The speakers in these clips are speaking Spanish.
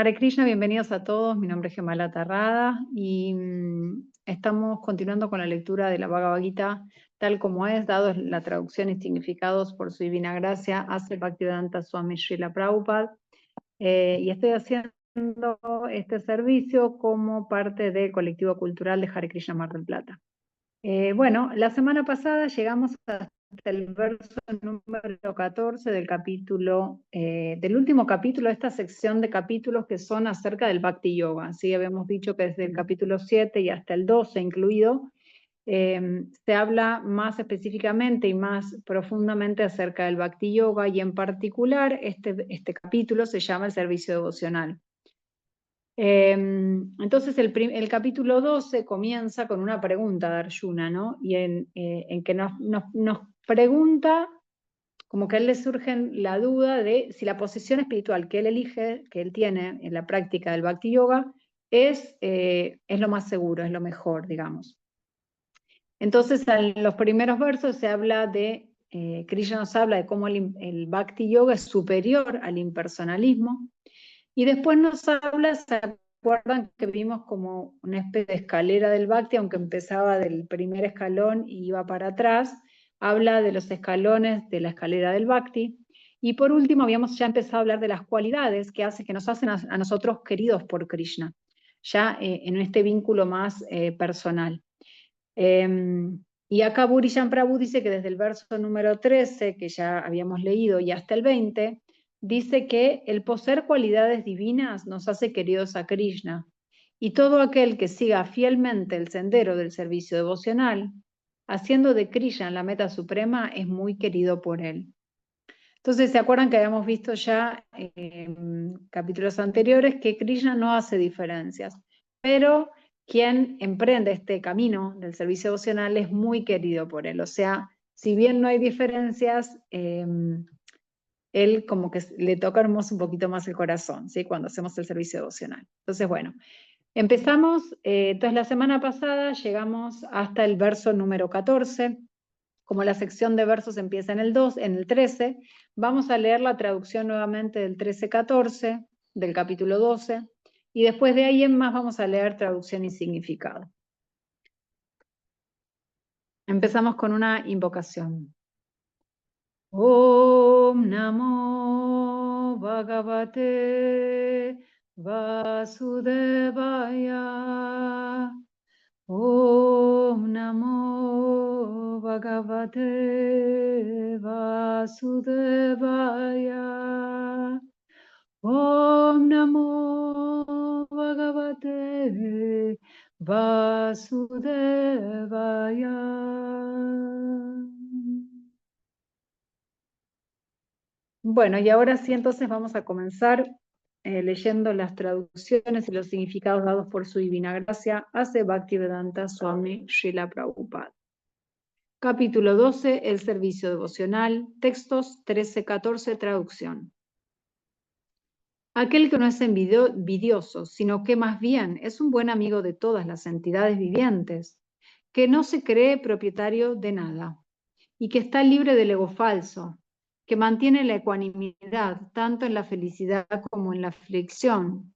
Hare Krishna, bienvenidos a todos. Mi nombre es Gemala Tarrada y estamos continuando con la lectura de la Bhagavad Gita tal como es, dados la traducción y significados por su divina gracia, hace Bhaktivedanta Swami Srila Prabhupada. Y estoy haciendo este servicio como parte del colectivo cultural de Hare Krishna Mar del Plata. Bueno, la semana pasada llegamos hasta el verso número 14 del capítulo, del último capítulo de esta sección de capítulos que son acerca del Bhakti Yoga. ¿Sí? Habíamos dicho que desde el capítulo 7 y hasta el 12 incluido, se habla más específicamente y más profundamente acerca del Bhakti Yoga, y en particular este capítulo se llama el servicio devocional. Entonces el capítulo 12 comienza con una pregunta de Arjuna, ¿no? Y en que nos pregunta, como que a él le surge la duda de si la posición espiritual que él elige, que él tiene en la práctica del Bhakti Yoga, es lo más seguro, es lo mejor, digamos. Entonces en los primeros versos se habla de, Krishna nos habla de cómo el Bhakti Yoga es superior al impersonalismo. Y después nos habla, ¿se acuerdan que vimos como una especie de escalera del Bhakti, aunque empezaba del primer escalón y iba para atrás? Habla de los escalones de la escalera del Bhakti. Y por último habíamos ya empezado a hablar de las cualidades que nos hacen a nosotros queridos por Krishna, ya en este vínculo más personal. Y acá Bhurijan Prabhu dice que desde el verso número 13, que ya habíamos leído, y hasta el 20, dice que el poseer cualidades divinas nos hace queridos a Krishna, y todo aquel que siga fielmente el sendero del servicio devocional, haciendo de Krishna la meta suprema, es muy querido por él. Entonces, ¿se acuerdan que habíamos visto ya en capítulos anteriores que Krishna no hace diferencias? Pero quien emprende este camino del servicio devocional es muy querido por él. O sea, si bien no hay diferencias, él como que le toca hermoso un poquito más el corazón, ¿sí? Cuando hacemos el servicio devocional. Entonces, bueno, empezamos. Entonces, la semana pasada llegamos hasta el verso número 14. Como la sección de versos empieza en el 13, vamos a leer la traducción nuevamente del 13-14, del capítulo 12, y después de ahí en más vamos a leer traducción y significado. Empezamos con una invocación. Om Namo Bhagavate Vasudevaya. Om Namo Bhagavate Vasudevaya. Om Namo Bhagavate Vasudevaya. Bueno, y ahora sí, entonces vamos a comenzar leyendo las traducciones y los significados dados por su divina gracia, hace Bhaktivedanta Swami Srila Prabhupada. Capítulo 12, el servicio devocional, textos 13-14, traducción. Aquel que no es envidioso, sino que más bien es un buen amigo de todas las entidades vivientes, que no se cree propietario de nada, y que está libre del ego falso, que mantiene la ecuanimidad tanto en la felicidad como en la aflicción,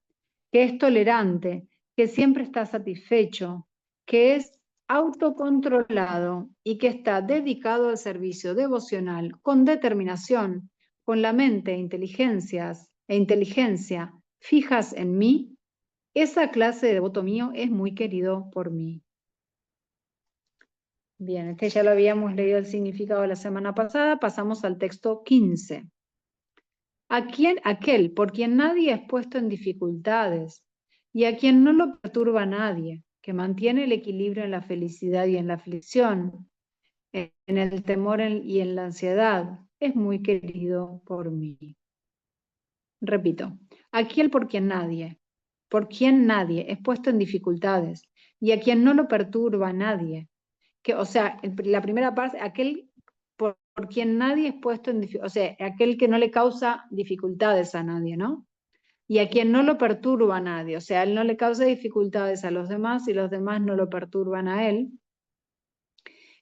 que es tolerante, que siempre está satisfecho, que es autocontrolado y que está dedicado al servicio devocional con determinación, con la mente e inteligencia fijas en mí, esa clase de devoto mío es muy querido por mí. Bien, este ya lo habíamos leído el significado la semana pasada, pasamos al texto 15. Aquel por quien nadie es puesto en dificultades y a quien no lo perturba nadie, que mantiene el equilibrio en la felicidad y en la aflicción, en el temor y en la ansiedad, es muy querido por mí. Repito, aquel por quien nadie es puesto en dificultades y a quien no lo perturba nadie, que, o sea, la primera parte, aquel por quien nadie es puesto en dificultades, o sea, aquel que no le causa dificultades a nadie, ¿no? Y a quien no lo perturba a nadie, o sea, él no le causa dificultades a los demás y los demás no lo perturban a él,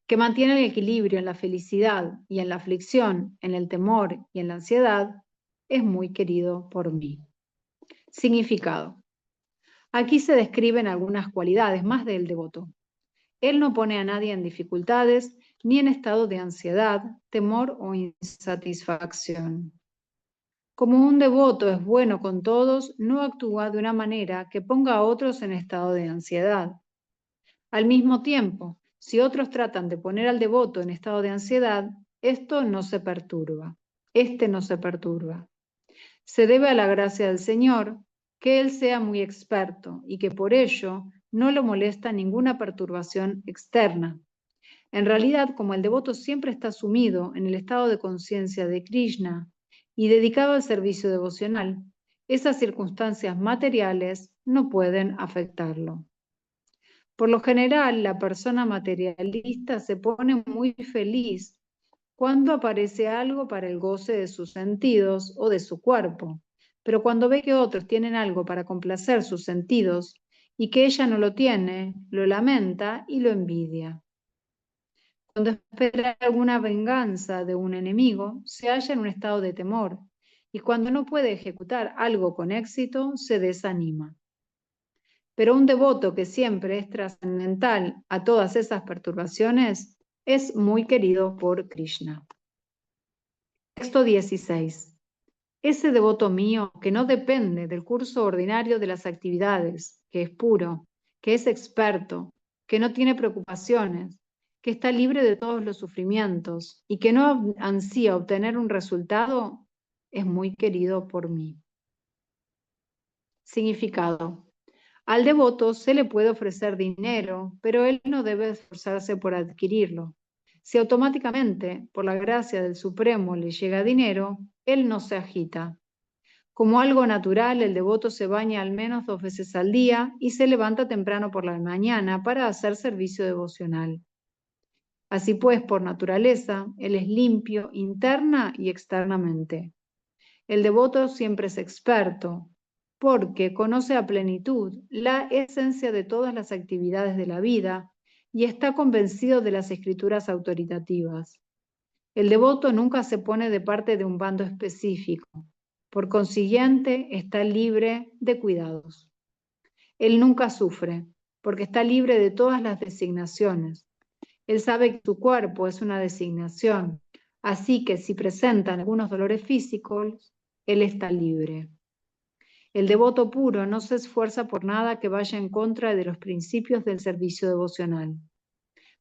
que mantiene el equilibrio en la felicidad y en la aflicción, en el temor y en la ansiedad, es muy querido por mí. Significado. Aquí se describen algunas cualidades más del devoto. Él no pone a nadie en dificultades, ni en estado de ansiedad, temor o insatisfacción. Como un devoto es bueno con todos, no actúa de una manera que ponga a otros en estado de ansiedad. Al mismo tiempo, si otros tratan de poner al devoto en estado de ansiedad, este no se perturba. Se debe a la gracia del Señor que Él sea muy experto y que por ello no lo molesta ninguna perturbación externa. En realidad, como el devoto siempre está sumido en el estado de conciencia de Krishna y dedicado al servicio devocional, esas circunstancias materiales no pueden afectarlo. Por lo general, la persona materialista se pone muy feliz cuando aparece algo para el goce de sus sentidos o de su cuerpo, pero cuando ve que otros tienen algo para complacer sus sentidos y que ella no lo tiene, lo lamenta y lo envidia. Cuando espera alguna venganza de un enemigo, se halla en un estado de temor, y cuando no puede ejecutar algo con éxito, se desanima. Pero un devoto que siempre es trascendental a todas esas perturbaciones es muy querido por Krishna. Texto 16. Ese devoto mío que no depende del curso ordinario de las actividades, que es puro, que es experto, que no tiene preocupaciones, que está libre de todos los sufrimientos y que no ansía obtener un resultado, es muy querido por mí. Significado. Al devoto se le puede ofrecer dinero, pero él no debe esforzarse por adquirirlo. Si automáticamente, por la gracia del Supremo, le llega dinero, él no se agita. Como algo natural, el devoto se baña al menos 2 veces al día y se levanta temprano por la mañana para hacer servicio devocional. Así pues, por naturaleza, él es limpio interna y externamente. El devoto siempre es experto, porque conoce a plenitud la esencia de todas las actividades de la vida y está convencido de las escrituras autoritativas. El devoto nunca se pone de parte de un bando específico. Por consiguiente, está libre de cuidados. Él nunca sufre, porque está libre de todas las designaciones. Él sabe que su cuerpo es una designación, así que si presentan algunos dolores físicos, él está libre. El devoto puro no se esfuerza por nada que vaya en contra de los principios del servicio devocional.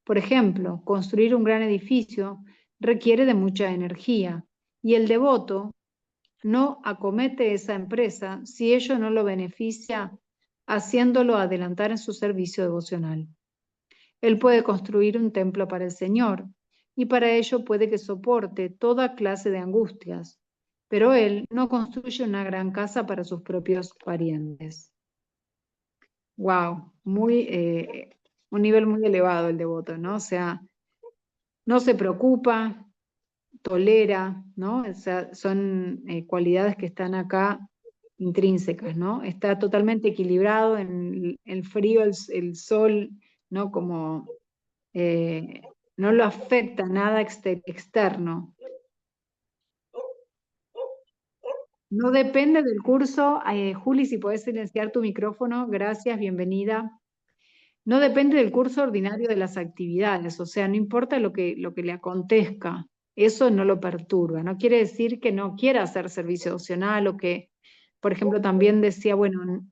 Por ejemplo, construir un gran edificio requiere de mucha energía, y el devoto no acomete esa empresa si ello no lo beneficia haciéndolo adelantar en su servicio devocional. Él puede construir un templo para el Señor y para ello puede que soporte toda clase de angustias, pero él no construye una gran casa para sus propios parientes. Wow, un nivel muy elevado el devoto, ¿no? O sea, no se preocupa, tolera, ¿no? O sea, son cualidades que están acá intrínsecas, ¿no? Está totalmente equilibrado en el frío, el sol, ¿no? Como no lo afecta nada externo. No depende del curso. Juli, si podés silenciar tu micrófono, gracias, bienvenida. No depende del curso ordinario de las actividades, o sea, no importa lo que le acontezca, eso no lo perturba. No quiere decir que no quiera hacer servicio opcional o que, por ejemplo, también decía, bueno,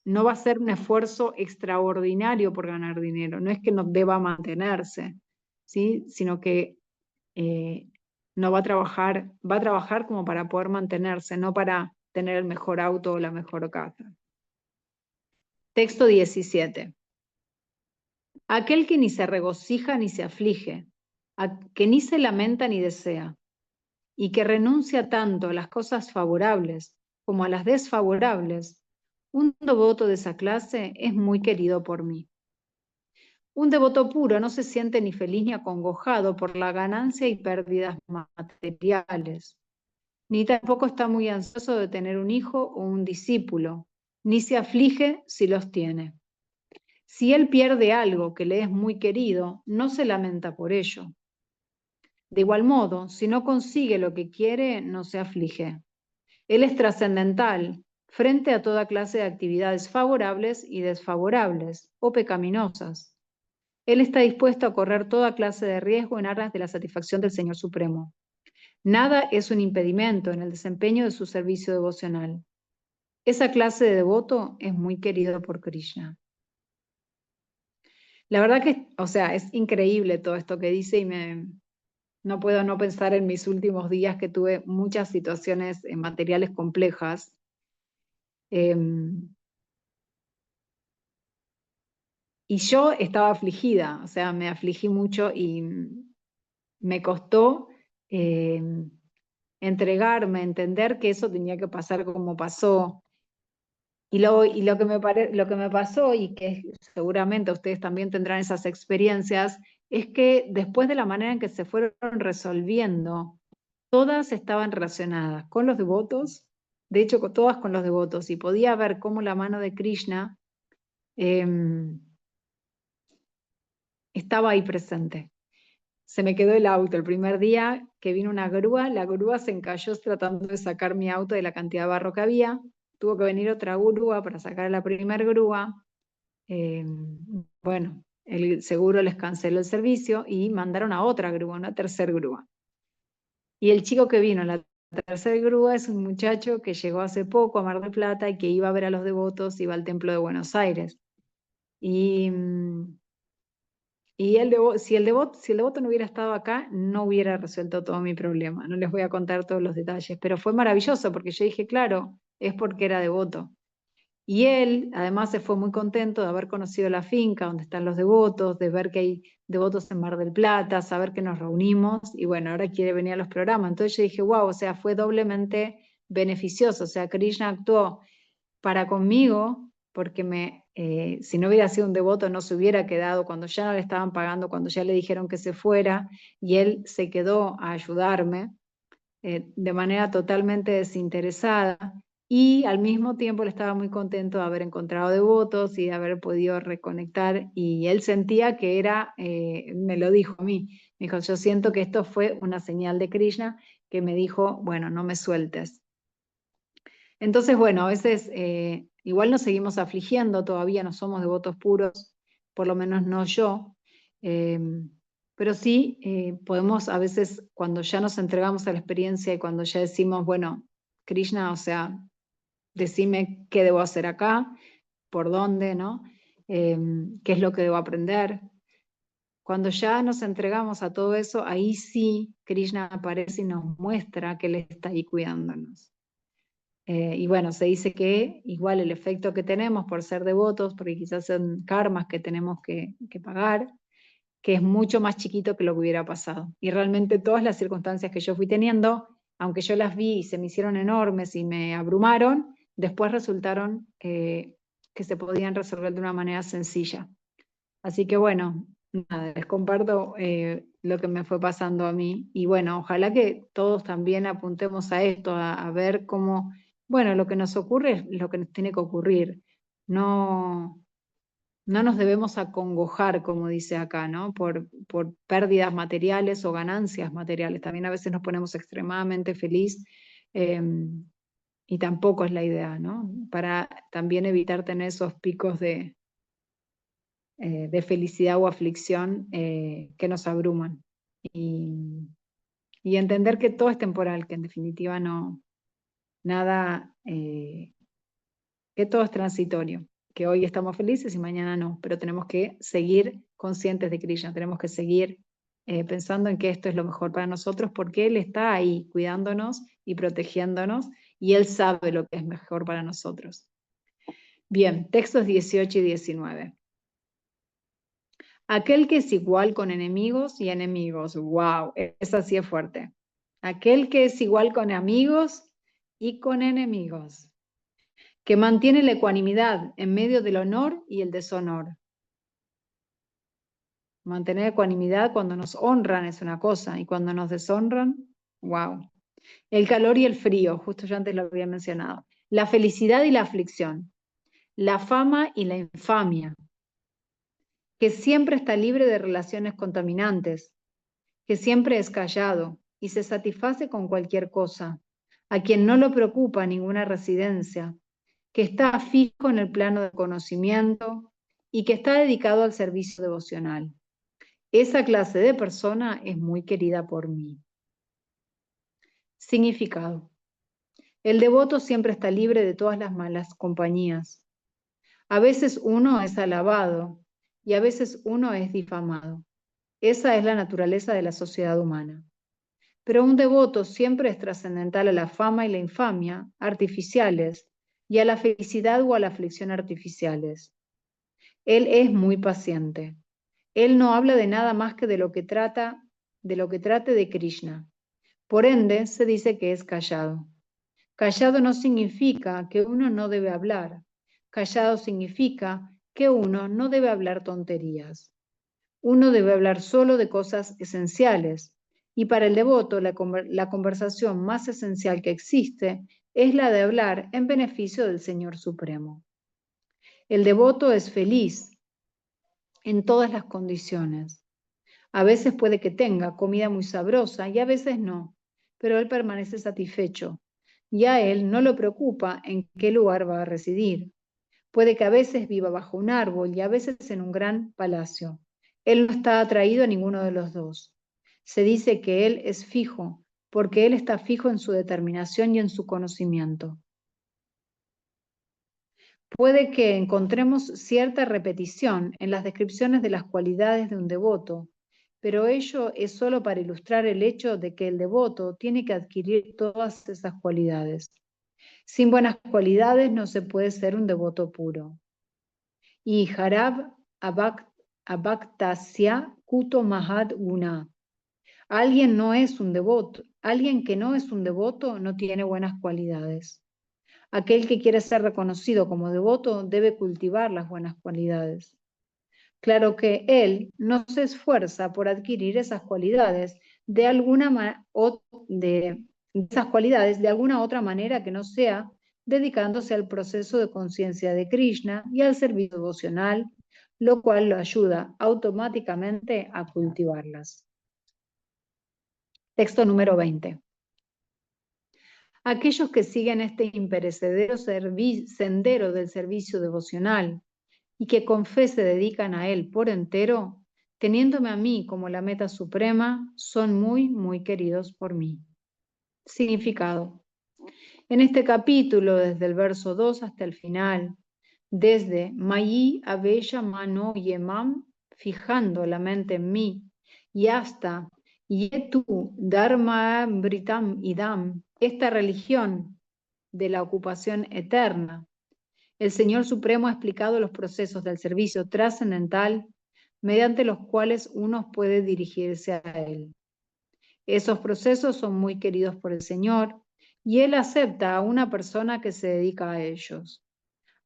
no va a ser un esfuerzo extraordinario por ganar dinero, no es que no deba mantenerse, ¿sí? Sino que no va a trabajar como para poder mantenerse, no para tener el mejor auto o la mejor casa. Texto 17. Aquel que ni se regocija ni se aflige, que ni se lamenta ni desea, y que renuncia tanto a las cosas favorables como a las desfavorables, un devoto de esa clase es muy querido por mí. Un devoto puro no se siente ni feliz ni acongojado por la ganancia y pérdidas materiales, ni tampoco está muy ansioso de tener un hijo o un discípulo, ni se aflige si los tiene. Si él pierde algo que le es muy querido, no se lamenta por ello. De igual modo, si no consigue lo que quiere, no se aflige. Él es trascendental, frente a toda clase de actividades favorables y desfavorables o pecaminosas. Él está dispuesto a correr toda clase de riesgo en aras de la satisfacción del Señor Supremo. Nada es un impedimento en el desempeño de su servicio devocional. Esa clase de devoto es muy querido por Krishna. La verdad que, o sea, es increíble todo esto que dice y no puedo no pensar en mis últimos días que tuve muchas situaciones materiales complejas. Y yo estaba afligida, o sea, me afligí mucho y me costó entregarme, entender que eso tenía que pasar como pasó. Y lo que me pasó, y que seguramente ustedes también tendrán esas experiencias, es que después de la manera en que se fueron resolviendo, todas estaban relacionadas con los devotos, de hecho todas con los devotos, y podía ver cómo la mano de Krishna estaba ahí presente. Se me quedó el auto. El primer día que vino una grúa, la grúa se encalló tratando de sacar mi auto de la cantidad de barro que había. Tuvo que venir otra grúa para sacar a la primer grúa. Bueno, el seguro les canceló el servicio y mandaron a otra grúa, una tercera grúa. Y el chico que vino en la tercera grúa es un muchacho que llegó hace poco a Mar del Plata y que iba a ver a los devotos, iba al Templo de Buenos Aires. Y si el devoto no hubiera estado acá, no hubiera resuelto todo mi problema. No les voy a contar todos los detalles, pero fue maravilloso porque yo dije, claro, es porque era devoto. Y él, además, se fue muy contento de haber conocido la finca donde están los devotos, de ver que hay devotos en Mar del Plata, saber que nos reunimos, y bueno, ahora quiere venir a los programas. Entonces yo dije, wow, o sea, fue doblemente beneficioso. O sea, Krishna actuó para conmigo, porque si no hubiera sido un devoto no se hubiera quedado cuando ya no le estaban pagando, cuando ya le dijeron que se fuera, y él se quedó a ayudarme de manera totalmente desinteresada, y al mismo tiempo él estaba muy contento de haber encontrado devotos y de haber podido reconectar, y él sentía que era, me lo dijo a mí, me dijo, yo siento que esto fue una señal de Krishna que me dijo, bueno, no me sueltes. Entonces, bueno, a veces igual nos seguimos afligiendo, todavía no somos devotos puros, por lo menos no yo, eh, pero sí podemos a veces, cuando ya nos entregamos a la experiencia y cuando ya decimos, bueno, Krishna, o sea, decime qué debo hacer acá, por dónde, ¿no? ¿Qué es lo que debo aprender? Cuando ya nos entregamos a todo eso, ahí sí Krishna aparece y nos muestra que Él está ahí cuidándonos. Y bueno, se dice que igual el efecto que tenemos por ser devotos, porque quizás son karmas que tenemos que pagar, que es mucho más chiquito que lo que hubiera pasado. Y realmente todas las circunstancias que yo fui teniendo, aunque yo las vi y se me hicieron enormes y me abrumaron, después resultaron que se podían resolver de una manera sencilla. Así que bueno, nada, les comparto lo que me fue pasando a mí. Y bueno, ojalá que todos también apuntemos a esto, a ver cómo, bueno, lo que nos ocurre es lo que nos tiene que ocurrir. No, no nos debemos acongojar, como dice acá, ¿no? Por pérdidas materiales o ganancias materiales. También a veces nos ponemos extremadamente feliz y tampoco es la idea, ¿no? Para también evitar tener esos picos de felicidad o aflicción que nos abruman. Y entender que todo es temporal, que en definitiva no, nada, que todo es transitorio, que hoy estamos felices y mañana no, pero tenemos que seguir conscientes de Krishna, tenemos que seguir pensando en que esto es lo mejor para nosotros porque Él está ahí cuidándonos y protegiéndonos y Él sabe lo que es mejor para nosotros. Bien, textos 18 y 19. Aquel que es igual con enemigos y enemigos. Wow, esa sí es fuerte. Aquel que es igual con amigos y con enemigos. Que mantiene la ecuanimidad en medio del honor y el deshonor. Mantener ecuanimidad cuando nos honran es una cosa y cuando nos deshonran, wow. El calor y el frío, justo yo antes lo había mencionado. La felicidad y la aflicción. La fama y la infamia. Que siempre está libre de relaciones contaminantes, que siempre es callado y se satisface con cualquier cosa, a quien no lo preocupa ninguna residencia, que está fijo en el plano del conocimiento y que está dedicado al servicio devocional. Esa clase de persona es muy querida por mí. Significado. El devoto siempre está libre de todas las malas compañías. A veces uno es alabado y a veces uno es difamado. Esa es la naturaleza de la sociedad humana. Pero un devoto siempre es trascendental a la fama y la infamia artificiales y a la felicidad o a la aflicción artificiales. Él es muy paciente. Él no habla de nada más que de lo que trate de Krishna. Por ende, se dice que es callado. Callado no significa que uno no debe hablar. Callado significa que uno no debe hablar tonterías. Uno debe hablar solo de cosas esenciales. Y para el devoto, la conversación más esencial que existe es la de hablar en beneficio del Señor Supremo. El devoto es feliz en todas las condiciones. A veces puede que tenga comida muy sabrosa y a veces no, pero él permanece satisfecho. Y a él no lo preocupa en qué lugar va a residir. Puede que a veces viva bajo un árbol y a veces en un gran palacio. Él no está atraído a ninguno de los dos. Se dice que él es fijo, porque él está fijo en su determinación y en su conocimiento. Puede que encontremos cierta repetición en las descripciones de las cualidades de un devoto, pero ello es solo para ilustrar el hecho de que el devoto tiene que adquirir todas esas cualidades. Sin buenas cualidades no se puede ser un devoto puro. Y Harab Abhaktasya Kuto Mahat Guna. Alguien que no es un devoto no tiene buenas cualidades. Aquel que quiere ser reconocido como devoto debe cultivar las buenas cualidades. Claro que él no se esfuerza por adquirir esas cualidades de alguna otra manera que no sea dedicándose al proceso de conciencia de Krishna y al servicio devocional, lo cual lo ayuda automáticamente a cultivarlas. Texto número 20. Aquellos que siguen este imperecedero sendero del servicio devocional y que con fe se dedican a él por entero, teniéndome a mí como la meta suprema, son muy, muy queridos por mí. Significado. En este capítulo, desde el verso 2 hasta el final, desde Mayi Aveya Mano Yemam, fijando la mente en mí, y hasta Yetu Dharma Britam Idam, esta religión de la ocupación eterna. El Señor Supremo ha explicado los procesos del servicio trascendental mediante los cuales uno puede dirigirse a Él. Esos procesos son muy queridos por el Señor y Él acepta a una persona que se dedica a ellos.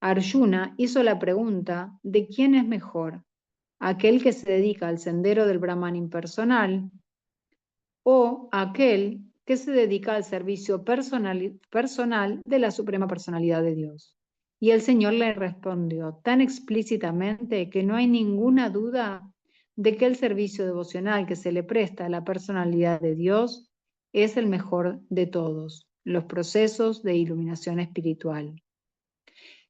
Arjuna hizo la pregunta de quién es mejor, aquel que se dedica al sendero del Brahman impersonal o aquel que se dedica al servicio personal de la Suprema Personalidad de Dios. Y el Señor le respondió tan explícitamente que no hay ninguna duda de que el servicio devocional que se le presta a la personalidad de Dios es el mejor de todos los procesos de iluminación espiritual.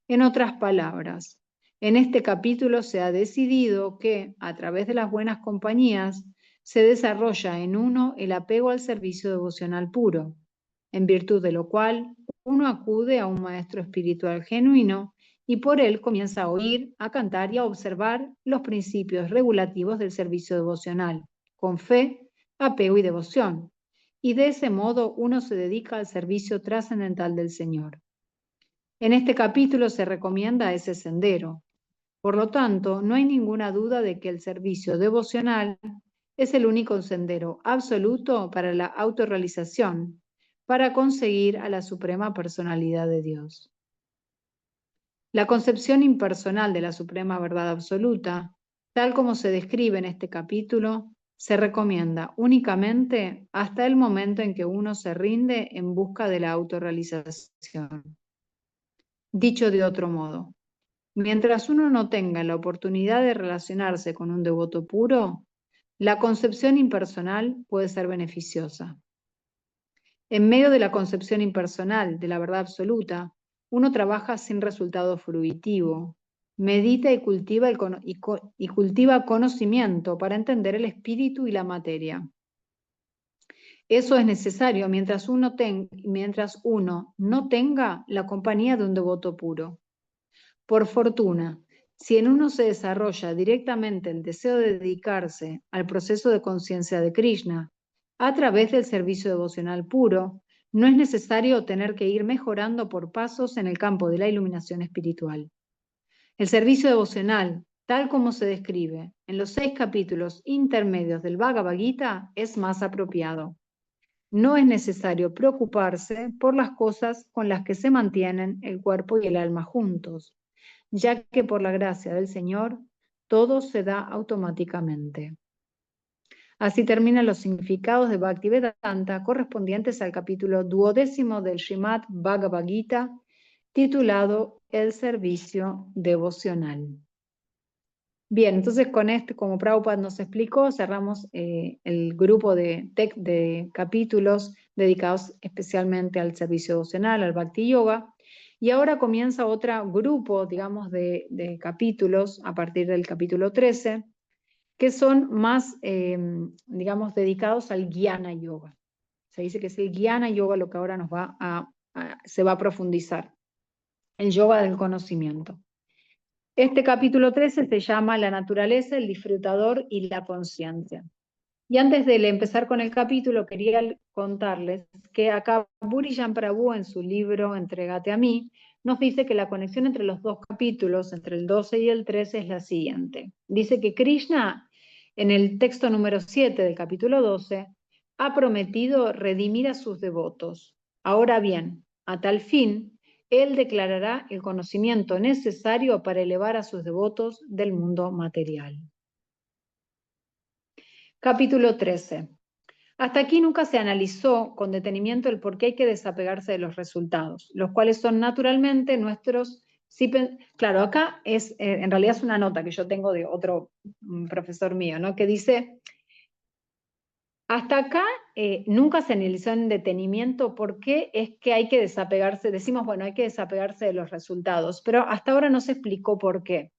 En otras palabras, en este capítulo se ha decidido que, a través de las buenas compañías, se desarrolla en uno el apego al servicio devocional puro, en virtud de lo cual uno acude a un maestro espiritual genuino y por él comienza a oír, a cantar y a observar los principios regulativos del servicio devocional, con fe, apego y devoción. Y de ese modo uno se dedica al servicio trascendental del Señor. En este capítulo se recomienda ese sendero. Por lo tanto, no hay ninguna duda de que el servicio devocional es el único sendero absoluto para la autorrealización, para conseguir a la Suprema Personalidad de Dios. La concepción impersonal de la Suprema Verdad Absoluta, tal como se describe en este capítulo, se recomienda únicamente hasta el momento en que uno se rinde en busca de la autorrealización. Dicho de otro modo, mientras uno no tenga la oportunidad de relacionarse con un devoto puro, la concepción impersonal puede ser beneficiosa. En medio de la concepción impersonal de la verdad absoluta, uno trabaja sin resultado fruitivo. Medita y cultiva, y cultiva conocimiento para entender el espíritu y la materia. Eso es necesario mientras uno no tenga la compañía de un devoto puro. Por fortuna, si en uno se desarrolla directamente el deseo de dedicarse al proceso de conciencia de Krishna a través del servicio devocional puro, no es necesario tener que ir mejorando por pasos en el campo de la iluminación espiritual. El servicio devocional, tal como se describe en los 6 capítulos intermedios del Bhagavad Gita, es más apropiado. No es necesario preocuparse por las cosas con las que se mantienen el cuerpo y el alma juntos, ya que por la gracia del Señor todo se da automáticamente. Así terminan los significados de Bhaktivedanta correspondientes al capítulo 12 del Srimad Bhagavad Gita, titulado El servicio devocional. Bien, entonces con esto, como Prabhupada nos explicó, cerramos el grupo de capítulos dedicados especialmente al servicio devocional, al Bhakti Yoga, y ahora comienza otro grupo, digamos, de capítulos a partir del capítulo 13, que son más, digamos, dedicados al Jnana Yoga. Se dice que es el Jnana Yoga lo que ahora se va a profundizar, el yoga del conocimiento. Este capítulo 13 se llama La naturaleza, el disfrutador y la conciencia. Y antes de empezar con el capítulo, quería contarles que acá Burijan Prabhu, en su libro Entrégate a mí, nos dice que la conexión entre los dos capítulos, entre el 12 y el 13, es la siguiente. Dice que Krishna, en el texto número 7 del capítulo 12, ha prometido redimir a sus devotos. Ahora bien, a tal fin, él declarará el conocimiento necesario para elevar a sus devotos del mundo material. Capítulo 13. Hasta aquí nunca se analizó con detenimiento el por qué hay que desapegarse de los resultados, los cuales son naturalmente nuestros... Claro, acá en realidad es una nota que yo tengo de otro profesor mío, ¿no? Que dice, hasta acá nunca se analizó en detenimiento por qué es que hay que desapegarse, decimos, bueno, hay que desapegarse de los resultados, pero hasta ahora no se explicó por qué.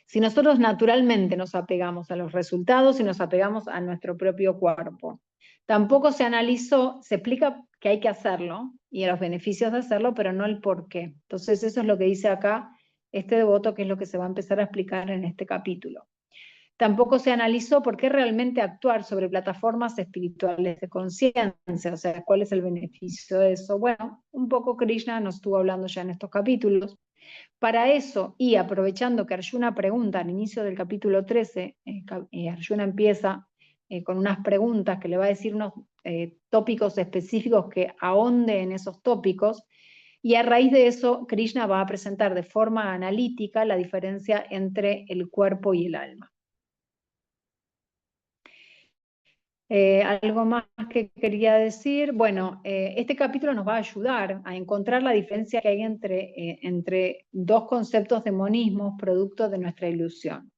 Si nosotros naturalmente nos apegamos a los resultados y nos apegamos a nuestro propio cuerpo, tampoco se analizó, se explica que hay que hacerlo y a los beneficios de hacerlo, pero no el por qué. Entonces eso es lo que dice acá este devoto, que es lo que se va a empezar a explicar en este capítulo. Tampoco se analizó por qué realmente actuar sobre plataformas espirituales de conciencia, o sea, cuál es el beneficio de eso. Bueno, un poco Krishna nos estuvo hablando ya en estos capítulos. Para eso, y aprovechando que Arjuna pregunta al inicio del capítulo 13, Arjuna empieza con unas preguntas que le va a decir unos tópicos específicos que ahonde en esos tópicos, y a raíz de eso Krishna va a presentar de forma analítica la diferencia entre el cuerpo y el alma. Algo más que quería decir, bueno, este capítulo nos va a ayudar a encontrar la diferencia que hay entre dos conceptos de monismo producto de nuestra ilusión.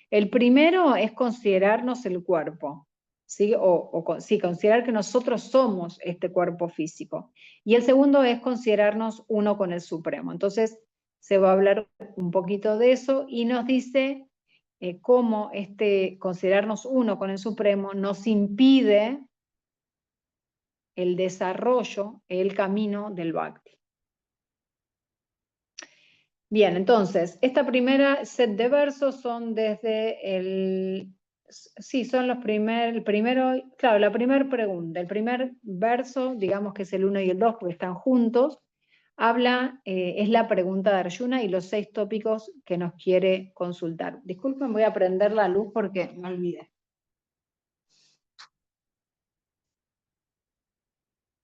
El primero es considerarnos el cuerpo, ¿sí? Sí, considerar que nosotros somos este cuerpo físico. Y el segundo es considerarnos uno con el Supremo. Entonces, se va a hablar un poquito de eso y nos dice cómo considerarnos uno con el Supremo nos impide el desarrollo, el camino del Bhakti. Bien, entonces, esta primera set de versos son desde son el primero, claro, la primera pregunta, el primer verso, digamos que es el 1 y el 2 porque están juntos, es la pregunta de Arjuna y los 6 tópicos que nos quiere consultar. Disculpen, voy a prender la luz porque me olvidé.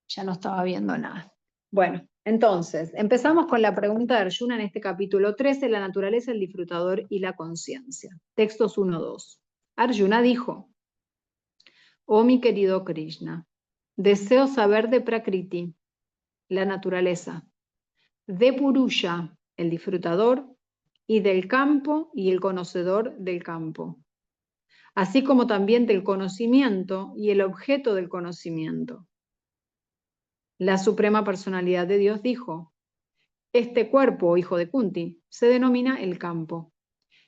Ya no estaba viendo nada. Bueno, entonces, empezamos con la pregunta de Arjuna en este capítulo 13, la naturaleza, el disfrutador y la conciencia. Textos 1-2. Arjuna dijo, oh mi querido Krishna, deseo saber de Prakriti, la naturaleza, de Purusha, el disfrutador, y del campo y el conocedor del campo, así como también del conocimiento y el objeto del conocimiento. La Suprema Personalidad de Dios dijo, Este cuerpo, hijo de Kunti, se denomina el campo.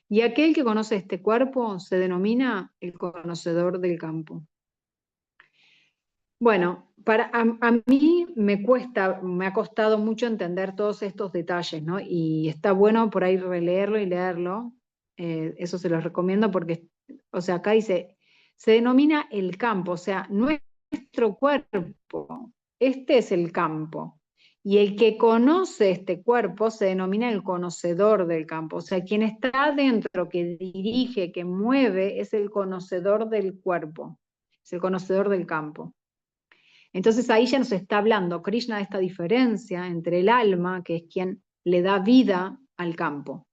Y aquel que conoce este cuerpo se denomina el conocedor del campo. Bueno, a mí me ha costado mucho entender todos estos detalles, ¿no? Y está bueno por ahí releerlo y leerlo. Eso se los recomiendo porque, o sea, acá dice, se denomina el campo, o sea, nuestro cuerpo, este es el campo. Y el que conoce este cuerpo se denomina el conocedor del campo. O sea, quien está dentro, que dirige, que mueve, es el conocedor del cuerpo, es el conocedor del campo. Entonces ahí ya nos está hablando Krishna de esta diferencia entre el alma, que es quien le da vida al campo.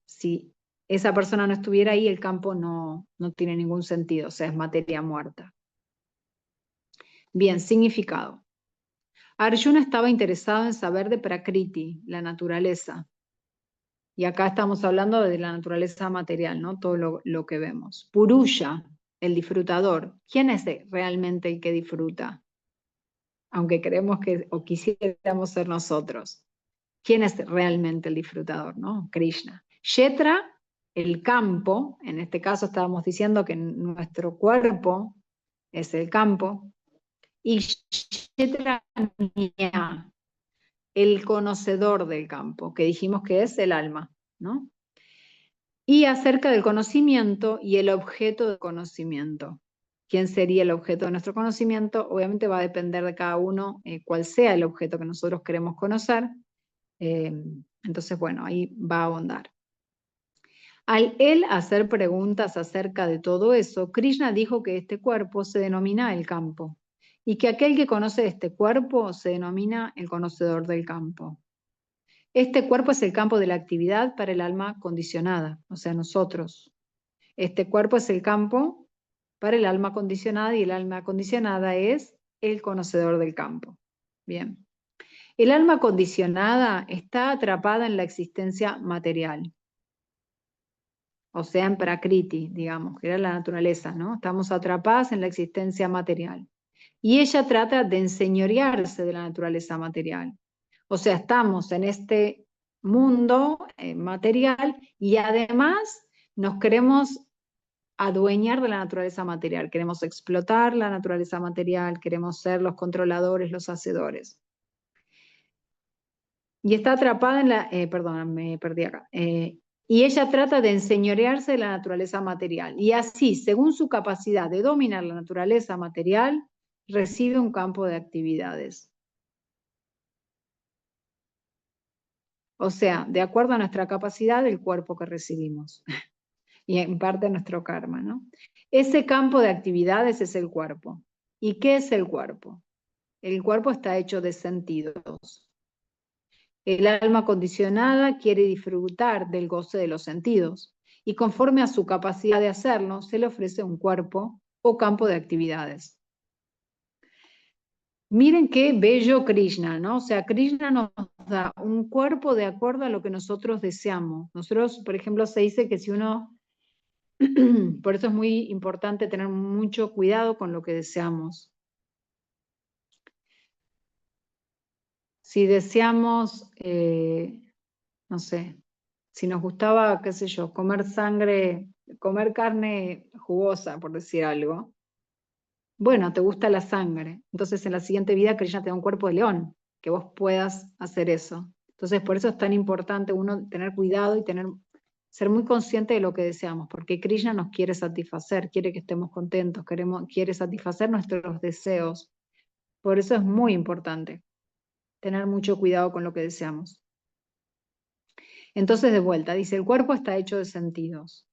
Si esa persona no estuviera ahí, el campo no tiene ningún sentido, o sea, es materia muerta. Bien, significado. Arjuna estaba interesado en saber de Prakriti, la naturaleza. Y acá estamos hablando de la naturaleza material, ¿no? Todo lo que vemos. Purusha, el disfrutador. ¿Quién es realmente el que disfruta? Aunque creemos que o quisiéramos ser nosotros. ¿Quién es realmente el disfrutador? ¿No? Krishna. Kshetra, el campo, en este caso estábamos diciendo que nuestro cuerpo es el campo, y Kshetra, el conocedor del campo, que dijimos que es el alma, ¿no? Y acerca del conocimiento y el objeto de conocimiento. ¿Quién sería el objeto de nuestro conocimiento? Obviamente va a depender de cada uno cuál sea el objeto que nosotros queremos conocer. Entonces, bueno, ahí va a ahondar. Al él hacer preguntas acerca de todo eso, Krishna dijo que este cuerpo se denomina el campo y que aquel que conoce este cuerpo se denomina el conocedor del campo. Este cuerpo es el campo de la actividad para el alma condicionada, o sea, nosotros. Este cuerpo es el campo para el alma condicionada y el alma condicionada es el conocedor del campo. Bien. El alma condicionada está atrapada en la existencia material, o sea, en Prakriti, digamos, que era la naturaleza, ¿no? Estamos atrapadas en la existencia material. Y ella trata de enseñorearse de la naturaleza material. O sea, estamos en este mundo material y además nos queremos adueñar de la naturaleza material, queremos explotar la naturaleza material, queremos ser los controladores, los hacedores. Y está atrapada en la, perdón, me perdí acá. Y ella trata de enseñorearse de la naturaleza material. Y así, según su capacidad de dominar la naturaleza material, recibe un campo de actividades. O sea, de acuerdo a nuestra capacidad, el cuerpo que recibimos. Y en parte nuestro karma, ¿no? Ese campo de actividades es el cuerpo. ¿Y qué es el cuerpo? El cuerpo está hecho de sentidos. El alma condicionada quiere disfrutar del goce de los sentidos y conforme a su capacidad de hacerlo, se le ofrece un cuerpo o campo de actividades. Miren qué bello Krishna, ¿no? O sea, Krishna nos da un cuerpo de acuerdo a lo que nosotros deseamos. Nosotros, por ejemplo, se dice que si uno, por eso es muy importante tener mucho cuidado con lo que deseamos. Si deseamos, no sé, si nos gustaba, qué sé yo, comer sangre, comer carne jugosa, por decir algo, bueno, te gusta la sangre. Entonces en la siguiente vida Krishna te da un cuerpo de león, que vos puedas hacer eso. Entonces por eso es tan importante uno tener cuidado y ser muy consciente de lo que deseamos, porque Krishna nos quiere satisfacer, quiere que estemos contentos, quiere satisfacer nuestros deseos. Por eso es muy importante tener mucho cuidado con lo que deseamos. Entonces, de vuelta, dice, el cuerpo está hecho de sentidos.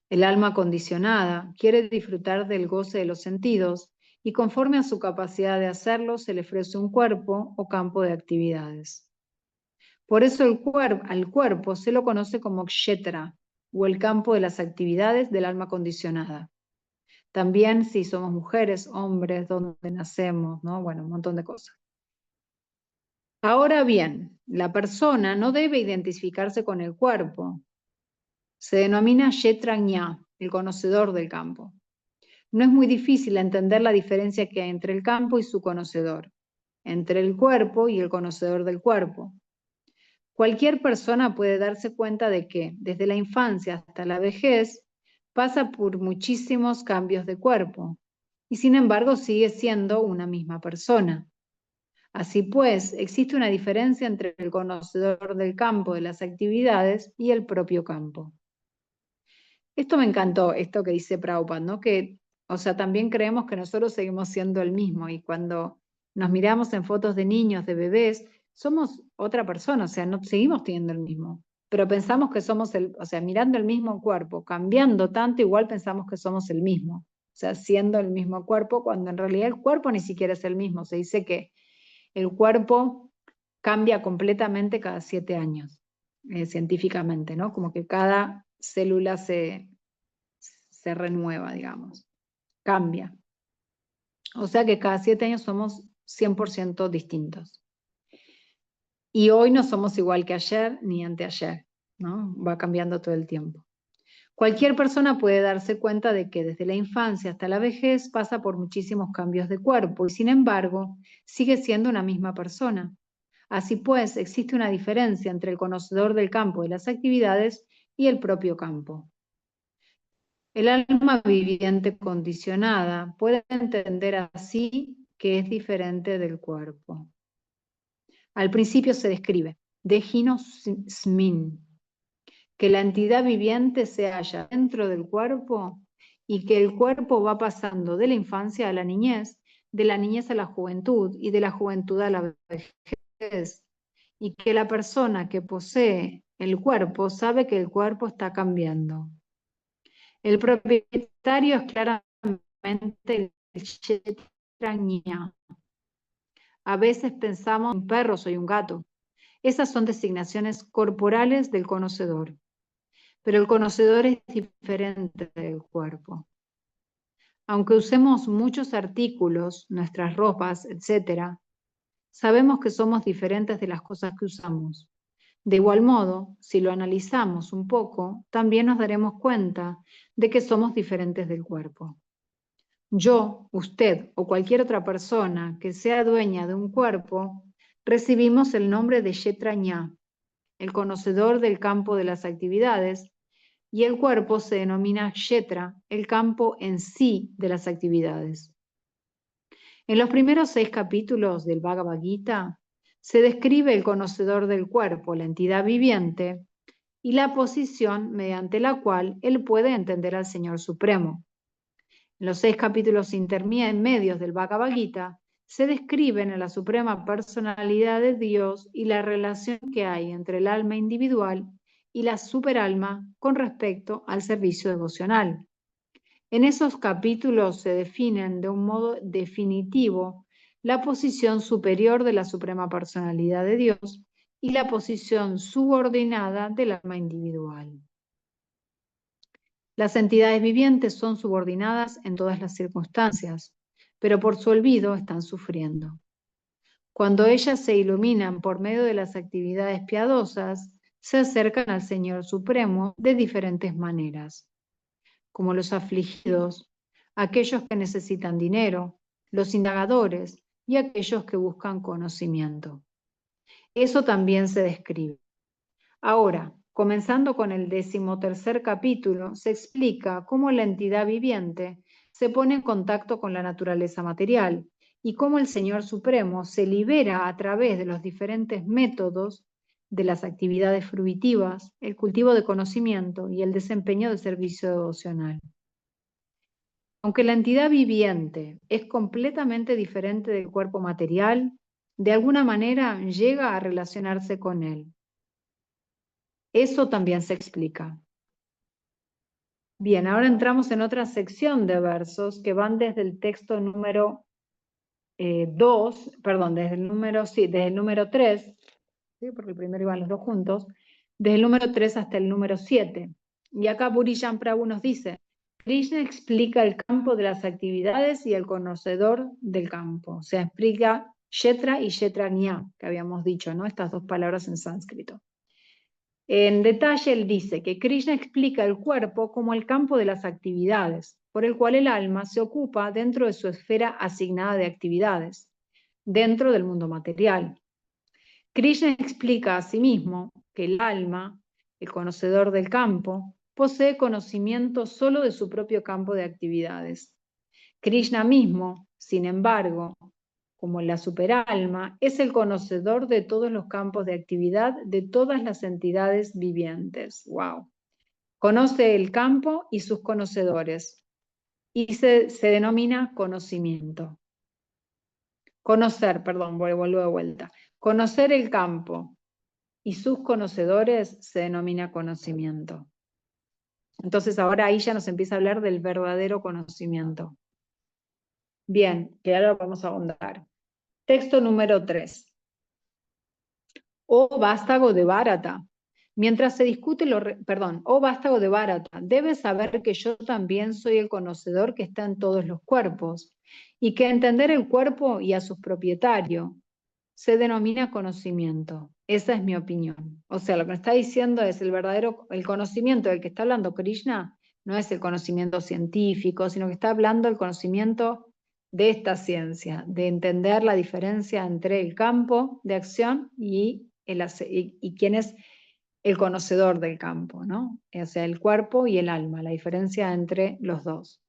El alma condicionada quiere disfrutar del goce de los sentidos y conforme a su capacidad de hacerlo, se le ofrece un cuerpo o campo de actividades. Por eso al cuerpo se lo conoce como kshetra, o el campo de las actividades del alma condicionada. También si somos mujeres, hombres, dónde nacemos, ¿no? Bueno, un montón de cosas. Ahora bien, la persona no debe identificarse con el cuerpo. Se denomina Kshetrajña, el conocedor del campo. No es muy difícil entender la diferencia que hay entre el campo y su conocedor, entre el cuerpo y el conocedor del cuerpo. Cualquier persona puede darse cuenta de que, desde la infancia hasta la vejez, pasa por muchísimos cambios de cuerpo, y sin embargo sigue siendo una misma persona. Así pues, existe una diferencia entre el conocedor del campo de las actividades y el propio campo. Esto me encantó, esto que dice Prabhupada, ¿no? Que, o sea, también creemos que nosotros seguimos siendo el mismo, y cuando nos miramos en fotos de niños, de bebés, somos otra persona, o sea, no seguimos teniendo el mismo, pero pensamos que somos o sea, mirando el mismo cuerpo, cambiando tanto, igual pensamos que somos el mismo, o sea, siendo el mismo cuerpo, cuando en realidad el cuerpo ni siquiera es el mismo. Se dice que el cuerpo cambia completamente cada 7 años, científicamente, ¿no? Como que cada célula se renueva, digamos, cambia. O sea que cada 7 años somos 100% distintos. Y hoy no somos igual que ayer ni anteayer, ¿no? Va cambiando todo el tiempo. Cualquier persona puede darse cuenta de que desde la infancia hasta la vejez pasa por muchísimos cambios de cuerpo y sin embargo sigue siendo una misma persona. Así pues, existe una diferencia entre el conocedor del campo de las actividades y el propio campo. El alma viviente condicionada puede entender así que es diferente del cuerpo. Al principio se describe, Dejino Smin, que la entidad viviente se halla dentro del cuerpo y que el cuerpo va pasando de la infancia a la niñez, de la niñez a la juventud y de la juventud a la vejez, y que la persona que posee el cuerpo sabe que el cuerpo está cambiando. El propietario es claramente el Kshetranya. A veces pensamos un perro, soy un gato. Esas son designaciones corporales del conocedor. Pero el conocedor es diferente del cuerpo. Aunque usemos muchos artículos, nuestras ropas, etc., sabemos que somos diferentes de las cosas que usamos. De igual modo, si lo analizamos un poco, también nos daremos cuenta de que somos diferentes del cuerpo. Yo, usted o cualquier otra persona que sea dueña de un cuerpo, recibimos el nombre de Kshetranya, el conocedor del campo de las actividades, y el cuerpo se denomina Kshetra, el campo en sí de las actividades. En los primeros 6 capítulos del Bhagavad Gita se describe el conocedor del cuerpo, la entidad viviente, y la posición mediante la cual él puede entender al Señor Supremo. En los 6 capítulos intermedios del Bhagavad Gita se describen a la Suprema Personalidad de Dios y la relación que hay entre el alma individual y la superalma con respecto al servicio devocional. En esos capítulos se definen de un modo definitivo la posición superior de la Suprema Personalidad de Dios y la posición subordinada del alma individual. Las entidades vivientes son subordinadas en todas las circunstancias, pero por su olvido están sufriendo. Cuando ellas se iluminan por medio de las actividades piadosas, se acercan al Señor Supremo de diferentes maneras, como los afligidos, aquellos que necesitan dinero, los indagadores y aquellos que buscan conocimiento. Eso también se describe. Ahora, comenzando con el 13º capítulo, se explica cómo la entidad viviente se pone en contacto con la naturaleza material y cómo el Señor Supremo se libera a través de los diferentes métodos de las actividades fruitivas, el cultivo de conocimiento y el desempeño de servicio devocional. Aunque la entidad viviente es completamente diferente del cuerpo material, de alguna manera llega a relacionarse con él. Eso también se explica. Bien, ahora entramos en otra sección de versos que van desde el texto número 2, perdón, desde el número 3, ¿sí? Porque el primero iban los dos juntos, desde el número 3 hasta el número 7. Y acá Purijan Prabhu nos dice, Krishna explica el campo de las actividades y el conocedor del campo. O sea, explica Kshetra y Kshetranya, que habíamos dicho, ¿no? Estas dos palabras en sánscrito. En detalle, él dice que Krishna explica el cuerpo como el campo de las actividades, por el cual el alma se ocupa dentro de su esfera asignada de actividades, dentro del mundo material. Krishna explica asimismo que el alma, el conocedor del campo, posee conocimiento solo de su propio campo de actividades. Krishna mismo, sin embargo, como la superalma, es el conocedor de todos los campos de actividad de todas las entidades vivientes. ¡Wow! Conoce el campo y sus conocedores, y se denomina conocimiento. Vuelvo de vuelta. Conocer el campo y sus conocedores se denomina conocimiento. Entonces ahora ahí ya nos empieza a hablar del verdadero conocimiento. Bien, que ahora vamos a ahondar. Texto número 3. Oh vástago de Bharata, mientras se discute oh vástago de Bharata, debes saber que yo también soy el conocedor que está en todos los cuerpos, y que entender el cuerpo y a su propietario se denomina conocimiento. Esa es mi opinión. O sea, lo que me está diciendo es el conocimiento del que está hablando Krishna, no es el conocimiento científico, sino que está hablando el conocimiento de esta ciencia, de entender la diferencia entre el campo de acción y quién es el conocedor del campo, ¿no? O sea, el cuerpo y el alma, la diferencia entre los dos.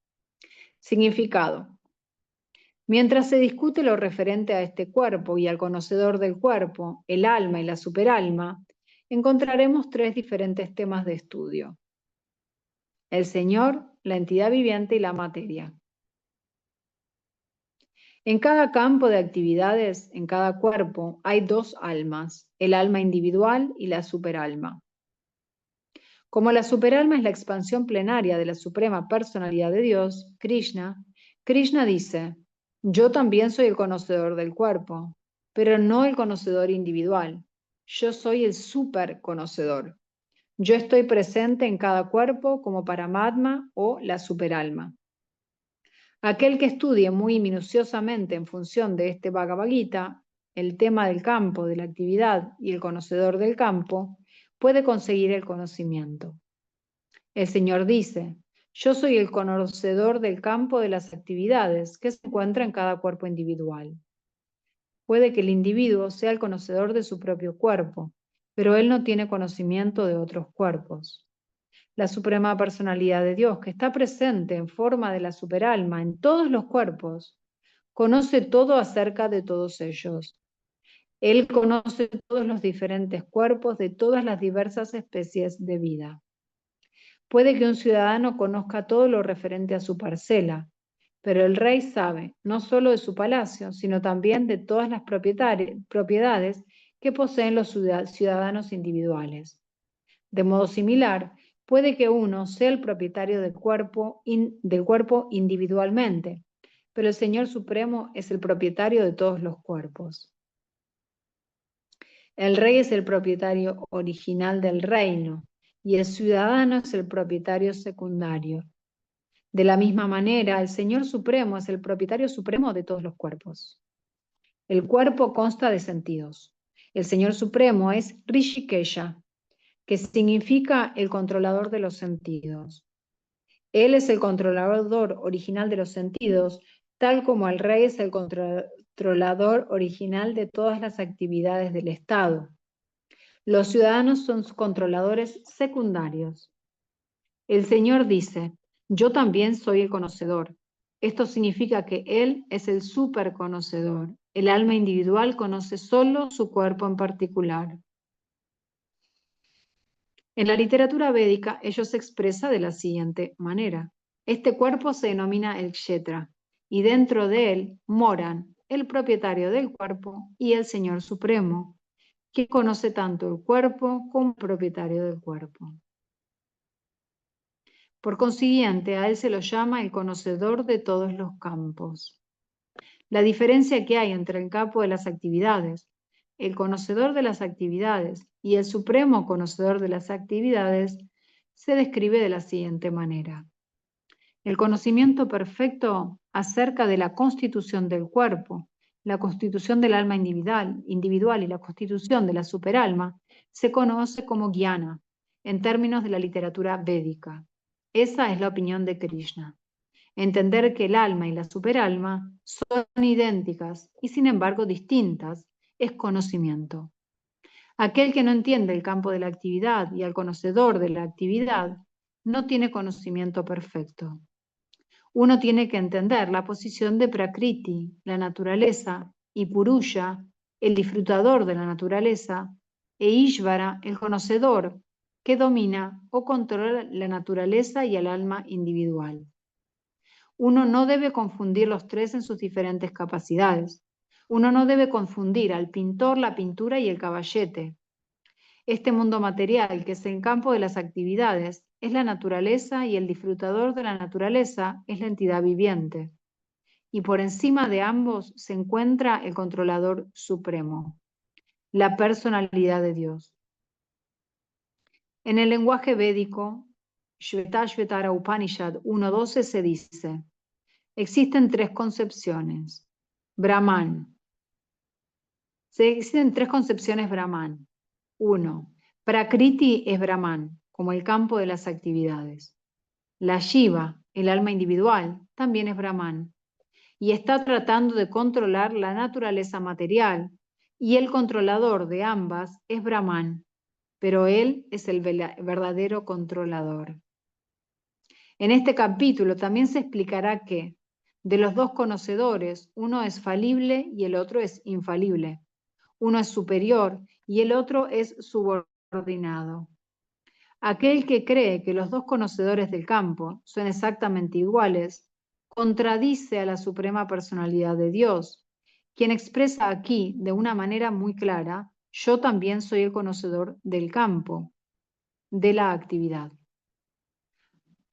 Significado. Mientras se discute lo referente a este cuerpo y al conocedor del cuerpo, el alma y la superalma, encontraremos 3 diferentes temas de estudio: el Señor, la entidad viviente y la materia. En cada campo de actividades, en cada cuerpo, hay 2 almas, el alma individual y la superalma. Como la superalma es la expansión plenaria de la suprema personalidad de Dios, Krishna dice: yo también soy el conocedor del cuerpo, pero no el conocedor individual. Yo soy el superconocedor. Yo estoy presente en cada cuerpo como Paramatma o la superalma. Aquel que estudie muy minuciosamente en función de este Bhagavad Gita el tema del campo, de la actividad y el conocedor del campo, puede conseguir el conocimiento. El Señor dice: yo soy el conocedor del campo de las actividades que se encuentra en cada cuerpo individual. Puede que el individuo sea el conocedor de su propio cuerpo, pero él no tiene conocimiento de otros cuerpos. La suprema personalidad de Dios, que está presente en forma de la superalma en todos los cuerpos, conoce todo acerca de todos ellos. Él conoce todos los diferentes cuerpos de todas las diversas especies de vida. Puede que un ciudadano conozca todo lo referente a su parcela, pero el rey sabe no solo de su palacio, sino también de todas las propiedades que poseen los ciudadanos individuales. De modo similar, puede que uno sea el propietario del cuerpo individualmente, pero el Señor Supremo es el propietario de todos los cuerpos. El rey es el propietario original del reino y el ciudadano es el propietario secundario. De la misma manera, el Señor Supremo es el propietario supremo de todos los cuerpos. El cuerpo consta de sentidos. El Señor Supremo es Rishikesha, que significa el controlador de los sentidos. Él es el controlador original de los sentidos, tal como el rey es el controlador original de todas las actividades del Estado. Los ciudadanos son controladores secundarios. El Señor dice: yo también soy el conocedor. Esto significa que Él es el superconocedor. El alma individual conoce solo su cuerpo en particular. En la literatura védica, ello se expresa de la siguiente manera: este cuerpo se denomina el kshetra, y dentro de él moran el propietario del cuerpo y el Señor Supremo, que conoce tanto el cuerpo como el propietario del cuerpo. Por consiguiente, a él se lo llama el conocedor de todos los campos. La diferencia que hay entre el campo de las actividades, el conocedor de las actividades y el supremo conocedor de las actividades se describe de la siguiente manera. El conocimiento perfecto acerca de la constitución del cuerpo, la constitución del alma individual y la constitución de la superalma se conoce como jnana en términos de la literatura védica. Esa es la opinión de Krishna. Entender que el alma y la superalma son idénticas y sin embargo distintas es conocimiento. Aquel que no entiende el campo de la actividad y al conocedor de la actividad no tiene conocimiento perfecto. Uno tiene que entender la posición de Prakriti, la naturaleza, y Purusha, el disfrutador de la naturaleza, e Ishvara, el conocedor, que domina o controla la naturaleza y el alma individual. Uno no debe confundir los tres en sus diferentes capacidades. Uno no debe confundir al pintor, la pintura y el caballete. Este mundo material, que es el campo de las actividades, es la naturaleza y el disfrutador de la naturaleza es la entidad viviente. Y por encima de ambos se encuentra el controlador supremo, la personalidad de Dios. En el lenguaje védico, Shvetashvetara Upanishad 1.12 se dice: existen tres concepciones. Brahman. Existen tres concepciones Brahman. 1. Prakriti es Brahman, como el campo de las actividades. La Shiva, el alma individual, también es Brahman, y está tratando de controlar la naturaleza material, y el controlador de ambas es Brahman, pero él es el verdadero controlador. En este capítulo también se explicará que, de los dos conocedores, uno es falible y el otro es infalible. Uno es superior y el otro es subordinado. Aquel que cree que los dos conocedores del campo son exactamente iguales, contradice a la suprema personalidad de Dios, quien expresa aquí de una manera muy clara: yo también soy el conocedor del campo, de la actividad.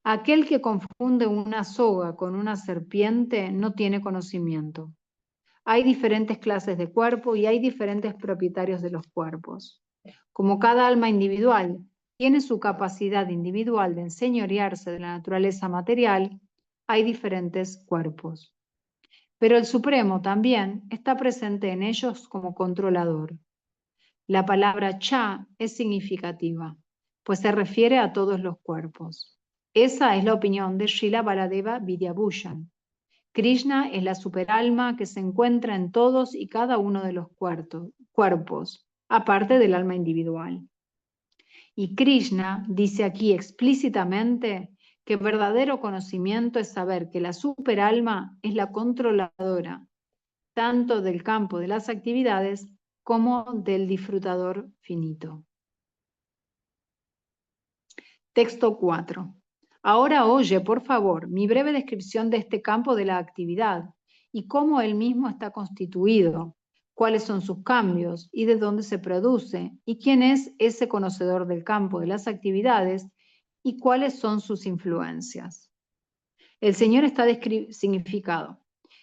Aquel que confunde una soga con una serpiente no tiene conocimiento. Hay diferentes clases de cuerpo y hay diferentes propietarios de los cuerpos. Como cada alma individual tiene su capacidad individual de enseñorearse de la naturaleza material, hay diferentes cuerpos. Pero el Supremo también está presente en ellos como controlador. La palabra cha es significativa, pues se refiere a todos los cuerpos. Esa es la opinión de Srila Baladeva Vidyabhushan. Krishna es la superalma que se encuentra en todos y cada uno de los cuerpos, aparte del alma individual. Y Krishna dice aquí explícitamente que verdadero conocimiento es saber que la superalma es la controladora, tanto del campo de las actividades como del disfrutador finito. Texto 4. Ahora oye, por favor, mi breve descripción de este campo de la actividad y cómo él mismo está constituido, cuáles son sus cambios y de dónde se produce, y quién es ese conocedor del campo de las actividades y cuáles son sus influencias. El Señor está significado.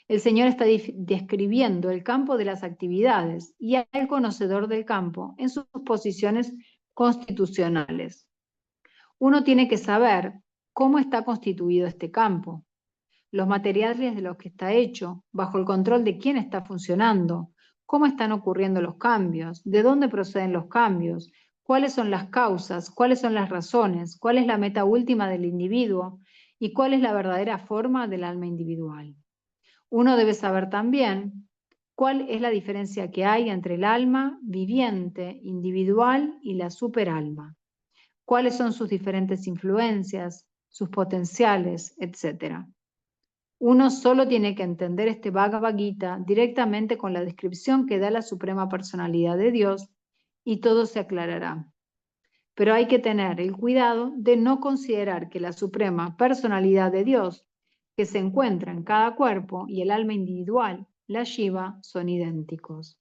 El Señor está describiendo el campo de las actividades y al conocedor del campo en sus posiciones constitucionales. Uno tiene que saber cómo está constituido este campo, los materiales de los que está hecho, bajo el control de quién está funcionando, cómo están ocurriendo los cambios, de dónde proceden los cambios, cuáles son las causas, cuáles son las razones, cuál es la meta última del individuo y cuál es la verdadera forma del alma individual. Uno debe saber también cuál es la diferencia que hay entre el alma viviente, individual y la superalma, cuáles son sus diferentes influencias, sus potenciales, etc. Uno solo tiene que entender este Bhagavad Gita directamente con la descripción que da la Suprema Personalidad de Dios y todo se aclarará. Pero hay que tener el cuidado de no considerar que la Suprema Personalidad de Dios, que se encuentra en cada cuerpo, y el alma individual, la Shiva, son idénticos.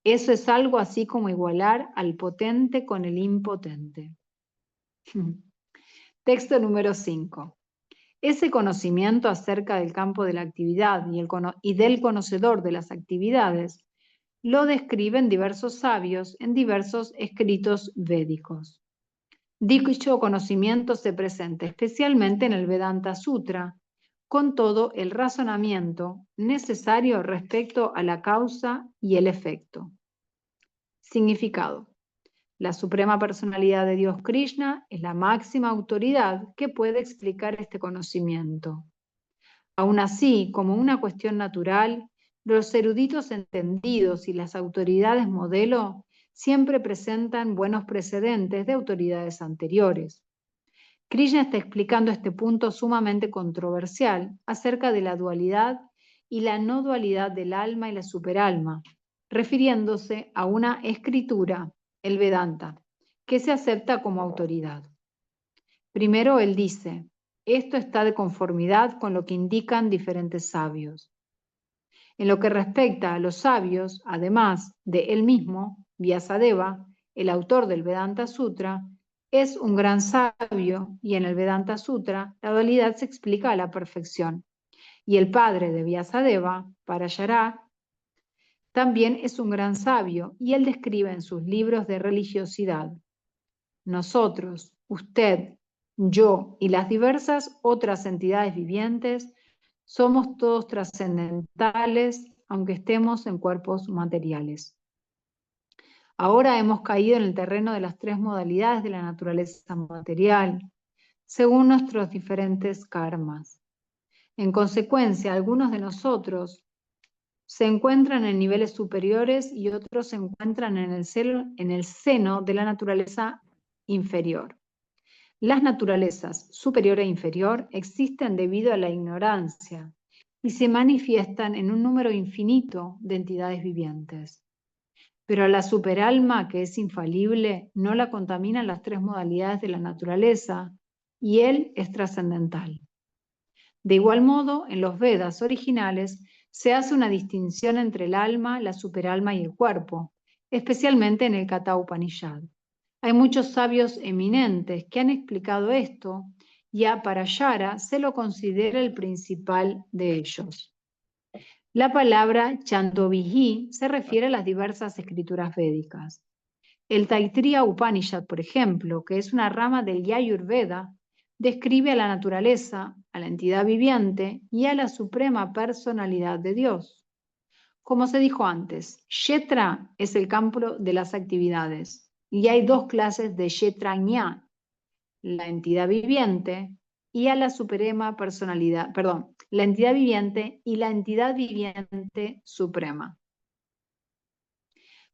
Eso es algo así como igualar al potente con el impotente. Texto número 5. Ese conocimiento acerca del campo de la actividad y del conocedor de las actividades lo describen diversos sabios en diversos escritos védicos. Dicho conocimiento se presenta especialmente en el Vedanta Sutra, con todo el razonamiento necesario respecto a la causa y el efecto. Significado. La Suprema Personalidad de Dios Krishna es la máxima autoridad que puede explicar este conocimiento. Aún así, como una cuestión natural, los eruditos entendidos y las autoridades modelo siempre presentan buenos precedentes de autoridades anteriores. Krishna está explicando este punto sumamente controversial acerca de la dualidad y la no dualidad del alma y la superalma, refiriéndose a una escritura, el Vedanta, que se acepta como autoridad. Primero él dice, esto está de conformidad con lo que indican diferentes sabios. En lo que respecta a los sabios, además de él mismo, Vyasadeva, el autor del Vedanta Sutra, es un gran sabio y en el Vedanta Sutra la dualidad se explica a la perfección. Y el padre de Vyasadeva, Parashara, también es un gran sabio y él describe en sus libros de religiosidad. Nosotros, usted, yo y las diversas otras entidades vivientes somos todos trascendentales, aunque estemos en cuerpos materiales. Ahora hemos caído en el terreno de las tres modalidades de la naturaleza material, según nuestros diferentes karmas. En consecuencia, algunos de nosotros se encuentran en niveles superiores y otros se encuentran en el seno de la naturaleza inferior. Las naturalezas superior e inferior existen debido a la ignorancia y se manifiestan en un número infinito de entidades vivientes. Pero a la superalma, que es infalible, no la contaminan las tres modalidades de la naturaleza y él es trascendental. De igual modo, en los Vedas originales se hace una distinción entre el alma, la superalma y el cuerpo, especialmente en el Katha Upanishad. Hay muchos sabios eminentes que han explicado esto y a Parashara se lo considera el principal de ellos. La palabra Chandogya se refiere a las diversas escrituras védicas. El Taittiriya Upanishad, por ejemplo, que es una rama del Yajurveda, describe a la naturaleza, a la entidad viviente y a la suprema personalidad de Dios. Como se dijo antes, Kshetra es el campo de las actividades y hay dos clases de Kshetrajna, la entidad viviente y a la suprema personalidad, la entidad viviente y la entidad viviente suprema.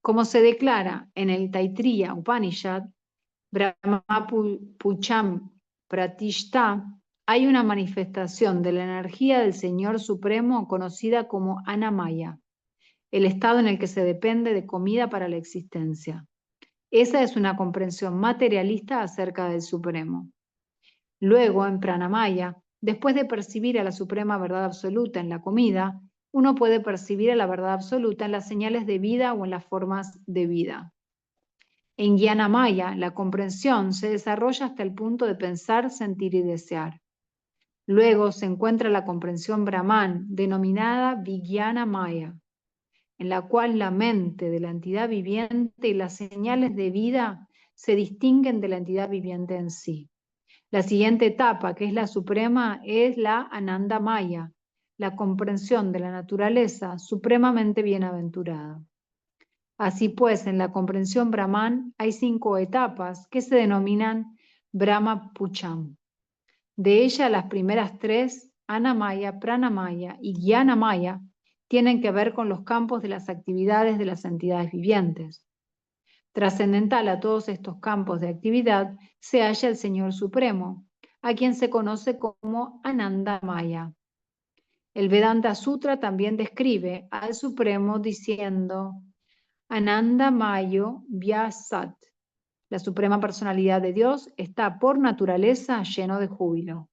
Como se declara en el Taittiriya Upanishad, Brahma Pucham Pratishta, hay una manifestación de la energía del Señor Supremo conocida como Annamaya, el estado en el que se depende de comida para la existencia. Esa es una comprensión materialista acerca del Supremo. Luego, en Pranamaya, después de percibir a la suprema verdad absoluta en la comida, uno puede percibir a la verdad absoluta en las señales de vida o en las formas de vida. En Jnanamaya, la comprensión se desarrolla hasta el punto de pensar, sentir y desear. Luego se encuentra la comprensión Brahman, denominada Vijnanamaya, en la cual la mente de la entidad viviente y las señales de vida se distinguen de la entidad viviente en sí. La siguiente etapa, que es la suprema, es la Anandamaya, la comprensión de la naturaleza supremamente bienaventurada. Así pues, en la comprensión Brahman hay 5 etapas que se denominan Brahma Pucham. De ellas, las primeras 3, Annamaya, Pranamaya y Jnanamaya, tienen que ver con los campos de las actividades de las entidades vivientes. Trascendental a todos estos campos de actividad se halla el Señor Supremo, a quien se conoce como Anandamaya. El Vedanta Sutra también describe al Supremo diciendo Anandamayo Vyasat. La Suprema Personalidad de Dios está por naturaleza lleno de júbilo,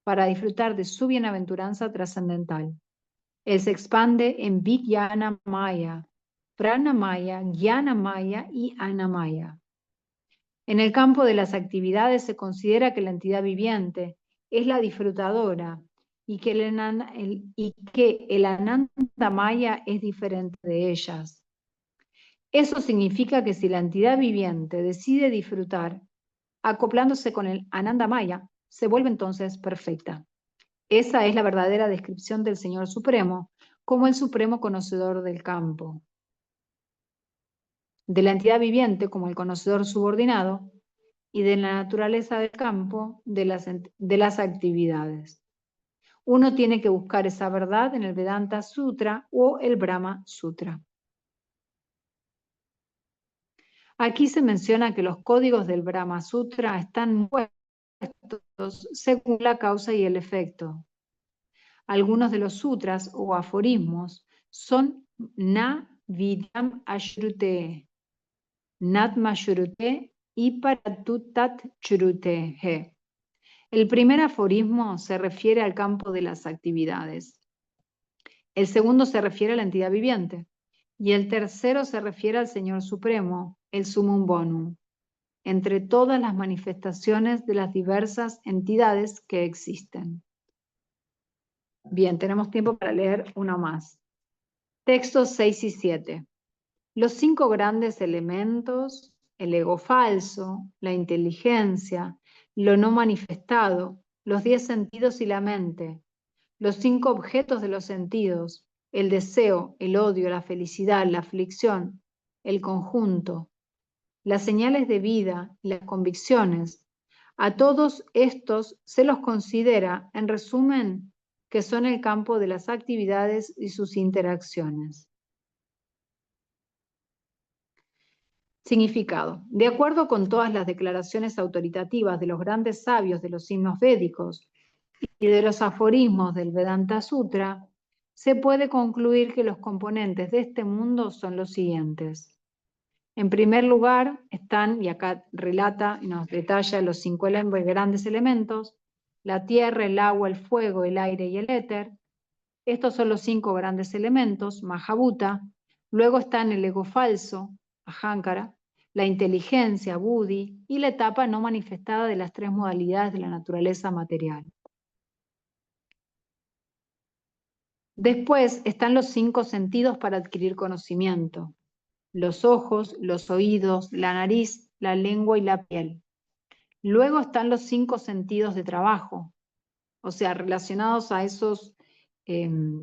para disfrutar de su bienaventuranza trascendental. Él se expande en Vijnanamaya, Pranamaya, Jnanamaya y Annamaya. En el campo de las actividades se considera que la entidad viviente es la disfrutadora y que el Anandamaya es diferente de ellas. Eso significa que si la entidad viviente decide disfrutar, acoplándose con el Anandamaya, se vuelve entonces perfecta. Esa es la verdadera descripción del Señor Supremo como el supremo conocedor del campo. De la entidad viviente como el conocedor subordinado y de la naturaleza del campo de las actividades. Uno tiene que buscar esa verdad en el Vedanta Sutra o el Brahma Sutra. Aquí se menciona que los códigos del Brahma Sutra están puestos según la causa y el efecto. Algunos de los sutras o aforismos son Na Vidam Ashrute, Natma Shrute y Paratutat Shrute. El primer aforismo se refiere al campo de las actividades. El segundo se refiere a la entidad viviente. Y el tercero se refiere al Señor Supremo, el Sumum Bonum, entre todas las manifestaciones de las diversas entidades que existen. Bien, tenemos tiempo para leer uno más. Textos 6 y 7. Los 5 grandes elementos, el ego falso, la inteligencia, lo no manifestado, los 10 sentidos y la mente, los 5 objetos de los sentidos, el deseo, el odio, la felicidad, la aflicción, el conjunto, las señales de vida y las convicciones. A todos estos se los considera, en resumen, que son el campo de las actividades y sus interacciones. Significado. De acuerdo con todas las declaraciones autoritativas de los grandes sabios de los himnos védicos y de los aforismos del Vedanta Sutra, se puede concluir que los componentes de este mundo son los siguientes. En primer lugar están, y acá relata y nos detalla los 5 grandes elementos, la tierra, el agua, el fuego, el aire y el éter. Estos son los 5 grandes elementos, Mahabhuta. Luego están el ego falso, Ahankara, la inteligencia, Buddhi, y la etapa no manifestada de las 3 modalidades de la naturaleza material. Después están los 5 sentidos para adquirir conocimiento, los ojos, los oídos, la nariz, la lengua y la piel. Luego están los 5 sentidos de trabajo, o sea, relacionados a esos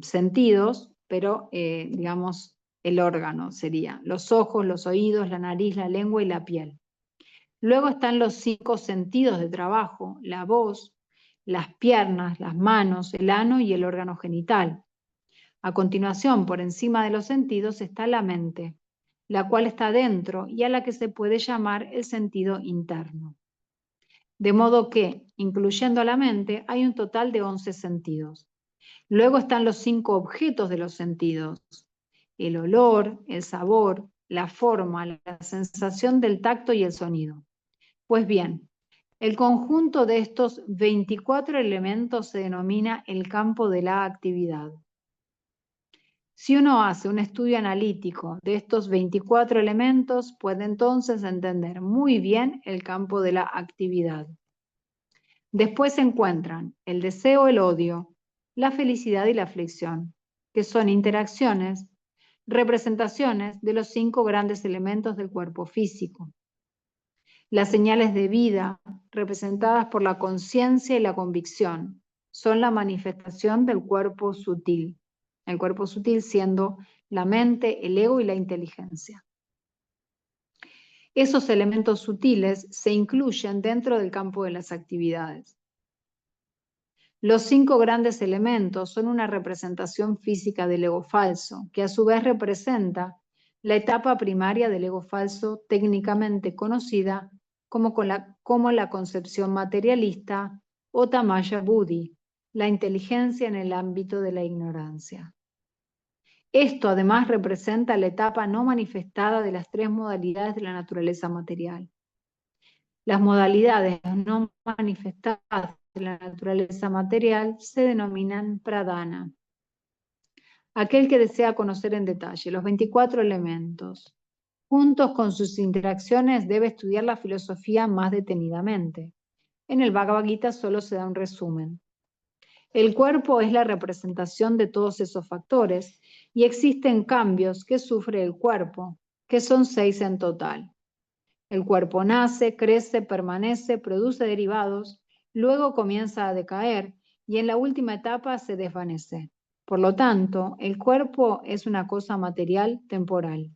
sentidos, pero digamos el órgano sería los ojos, los oídos, la nariz, la lengua y la piel. Luego están los 5 sentidos de trabajo, la voz, las piernas, las manos, el ano y el órgano genital. A continuación, por encima de los sentidos está la mente, la cual está dentro y a la que se puede llamar el sentido interno. De modo que, incluyendo a la mente, hay un total de 11 sentidos. Luego están los 5 objetos de los sentidos: el olor, el sabor, la forma, la sensación del tacto y el sonido. Pues bien, el conjunto de estos 24 elementos se denomina el campo de la actividad. Si uno hace un estudio analítico de estos 24 elementos, puede entonces entender muy bien el campo de la actividad. Después se encuentran el deseo, el odio, la felicidad y la aflicción, que son interacciones, representaciones de los 5 grandes elementos del cuerpo físico. Las señales de vida, representadas por la conciencia y la convicción, son la manifestación del cuerpo sutil. El cuerpo sutil siendo la mente, el ego y la inteligencia. Esos elementos sutiles se incluyen dentro del campo de las actividades. Los 5 grandes elementos son una representación física del ego falso, que a su vez representa la etapa primaria del ego falso, técnicamente conocida como la concepción materialista o Tamaya Buddhi, la inteligencia en el ámbito de la ignorancia. Esto además representa la etapa no manifestada de las 3 modalidades de la naturaleza material. Las modalidades no manifestadas de la naturaleza material se denominan pradhana. Aquel que desea conocer en detalle los 24 elementos, juntos con sus interacciones, debe estudiar la filosofía más detenidamente. En el Bhagavad Gita solo se da un resumen. El cuerpo es la representación de todos esos factores y existen cambios que sufre el cuerpo, que son 6 en total. El cuerpo nace, crece, permanece, produce derivados, luego comienza a decaer y en la última etapa se desvanece. Por lo tanto, el cuerpo es una cosa material temporal.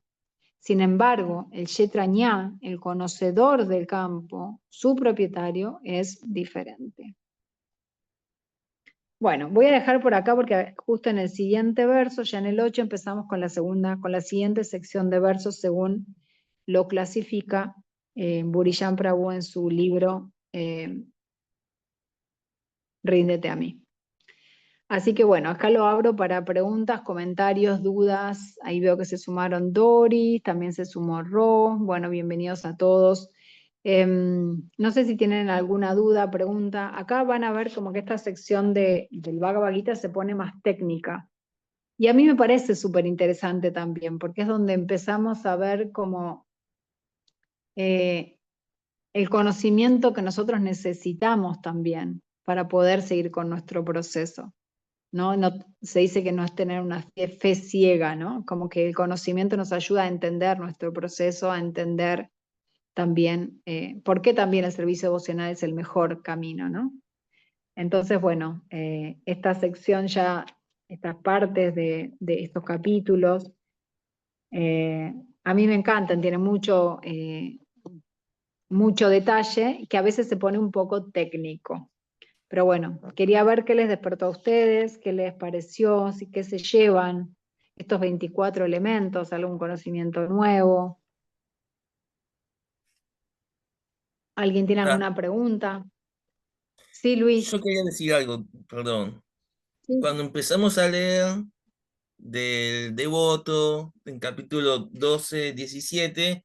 Sin embargo, el Kshetrajna, el conocedor del campo, su propietario, es diferente. Bueno, voy a dejar por acá porque justo en el siguiente verso, ya en el 8, empezamos con la siguiente sección de versos según lo clasifica Buriyán Prabhu en su libro Ríndete a mí. Así que bueno, acá lo abro para preguntas, comentarios, dudas. Ahí veo que se sumaron Doris, también se sumó Ro. Bueno, bienvenidos a todos. No sé si tienen alguna duda, pregunta. Acá van a ver como que esta sección del Bhagavad Gita se pone más técnica. Y a mí me parece súper interesante también, porque es donde empezamos a ver como el conocimiento que nosotros necesitamos también para poder seguir con nuestro proceso. ¿No? No, se dice que no es tener una fe ciega, ¿no? Como que el conocimiento nos ayuda a entender nuestro proceso, a entender también por qué también el servicio devocional es el mejor camino, ¿no? Entonces, bueno, esta sección ya, estas partes de estos capítulos, a mí me encantan, tienen mucho detalle, que a veces se pone un poco técnico. Pero bueno, quería ver qué les despertó a ustedes, qué les pareció, si qué se llevan estos 24 elementos, algún conocimiento nuevo. ¿Alguien tiene Ah, alguna pregunta? Sí, Luis. yo quería decir algo, perdón. Sí. Cuando empezamos a leer del Devoto, en capítulo 12 17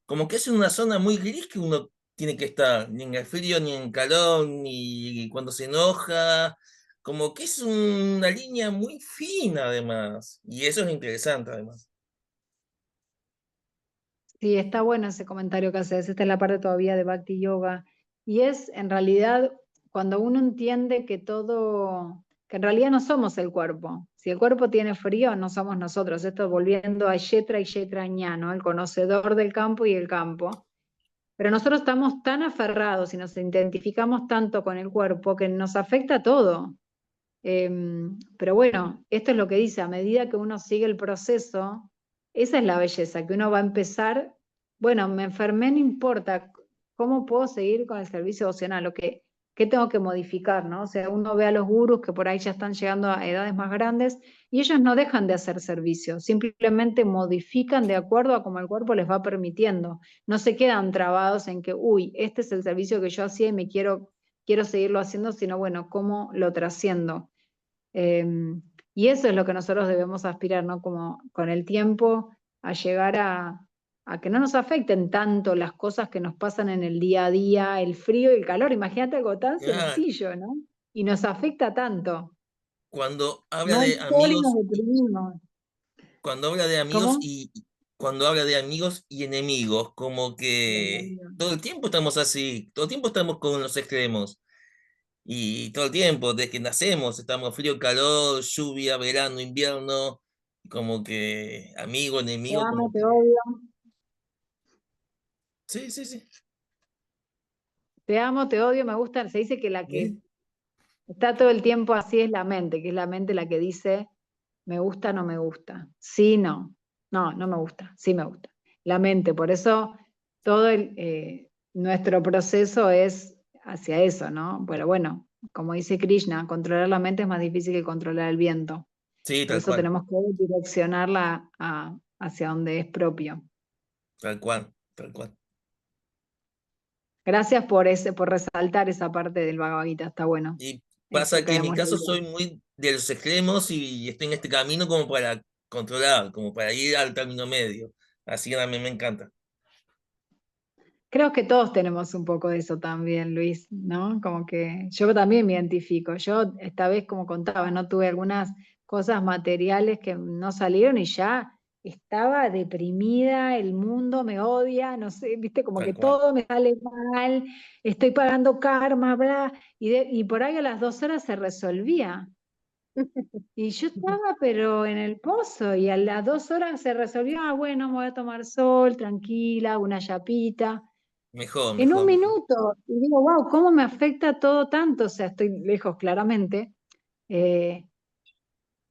como que es una zona muy gris que uno tiene que estar, ni en el frío, ni en calor, ni cuando se enoja, como que es una línea muy fina además, y eso es interesante además. Sí, está bueno ese comentario que haces. Esta es la parte todavía de Bhakti Yoga. Y es en realidad cuando uno entiende que todo, que en realidad no somos el cuerpo. Si el cuerpo tiene frío, no somos nosotros. Esto volviendo a Yetra y Yetra Ñá, ¿no? El conocedor del campo y el campo. Pero nosotros estamos tan aferrados y nos identificamos tanto con el cuerpo que nos afecta todo. Pero bueno, esto es lo que dice, a medida que uno sigue el proceso, esa es la belleza, que uno va a empezar, bueno, me enfermé, no importa, ¿cómo puedo seguir con el servicio devocional? ¿Qué tengo que modificar, no? O sea, uno ve a los gurús que por ahí ya están llegando a edades más grandes y ellos no dejan de hacer servicio, simplemente modifican de acuerdo a cómo el cuerpo les va permitiendo. No se quedan trabados en que, uy, este es el servicio que yo hacía y quiero seguirlo haciendo, sino bueno, ¿cómo lo trasciendo? Eh, y eso es lo que nosotros debemos aspirar, ¿no? Como con el tiempo a llegar a que no nos afecten tanto las cosas que nos pasan en el día a día, el frío y el calor. Imagínate algo tan Claro, sencillo, ¿no? Y nos afecta tanto. cuando habla No hay de sol y nos amigos, deprimimos. cuando habla de amigos ¿Cómo? y cuando habla de amigos y enemigos, como que todo el tiempo estamos así, todo el tiempo estamos con los extremos. Y todo el tiempo, desde que nacemos, estamos frío, calor, lluvia, verano, invierno, como que amigo, Te enemigo, amo, como te que... odio. Sí, sí, sí. Te amo, te odio, me gusta. Se dice que la que ¿Sí? está todo el tiempo así es la mente, que es la mente la que dice me gusta, no me gusta. Sí, no. No, no me gusta. Sí me gusta. La mente. Por eso todo nuestro proceso es hacia eso, ¿no? Pero bueno, como dice Krishna, controlar la mente es más difícil que controlar el viento. Sí, Por tal eso cual, tenemos que direccionarla hacia donde es propio. tal cual, tal cual. Gracias por resaltar esa parte del Bhagavad Gita. Está bueno. Y Esto pasa que que en mi hemos caso leído. soy muy de los extremos y estoy en este camino como para controlar, como para ir al término medio. Así que a mí me encanta. Creo que todos tenemos un poco de eso también, Luis, ¿no? Como que yo también me identifico. Yo esta vez, como contaba, no tuve algunas cosas materiales que no salieron y ya estaba deprimida, el mundo me odia, no sé, viste, como Tal que cual. todo me sale mal, estoy pagando karma, bla, y por ahí a las 2 horas se resolvía. Y yo estaba, pero en el pozo, y a las 2 horas se resolvió, ah, bueno, me voy a tomar sol, tranquila, una yapita Mejor, en un mejor, mejor. minuto. Y digo, wow, ¿cómo me afecta todo tanto? O sea, estoy lejos claramente. Eh,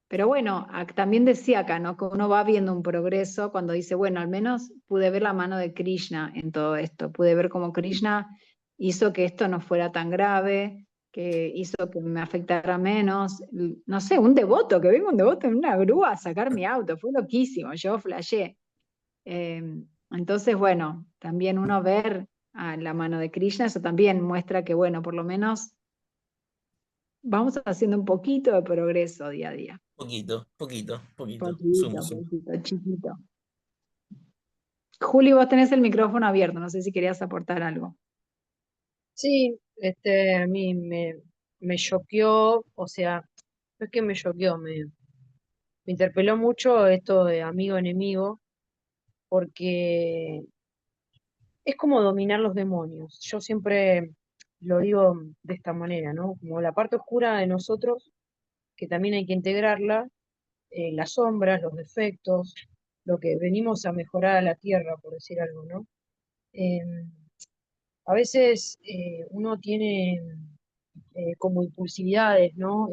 pero bueno, también decía acá, ¿no? Que uno va viendo un progreso cuando dice, bueno, al menos pude ver la mano de Krishna en todo esto. Pude ver cómo Krishna hizo que esto no fuera tan grave, que hizo que me afectara menos. No sé, un devoto, que venga un devoto en una grúa a sacar mi auto. Fue loquísimo, yo flashé. Eh, Entonces, bueno, también uno ver a la mano de Krishna, eso también muestra que, bueno, por lo menos vamos haciendo un poquito de progreso día a día. Poquito, poquito, poquito. Poquito, Sumo, sumo. poquito, chiquito. Juli, vos tenés el micrófono abierto, no sé si querías aportar algo. Sí, a mí me choqueó, o sea, no es que me choqueó, me interpeló mucho esto de amigo-enemigo, porque es como dominar los demonios. Yo siempre lo digo de esta manera, ¿no? Como la parte oscura de nosotros, que también hay que integrarla, las sombras, los defectos, lo que venimos a mejorar a la tierra, por decir algo, ¿no? Em, a veces uno tiene como impulsividades, ¿no?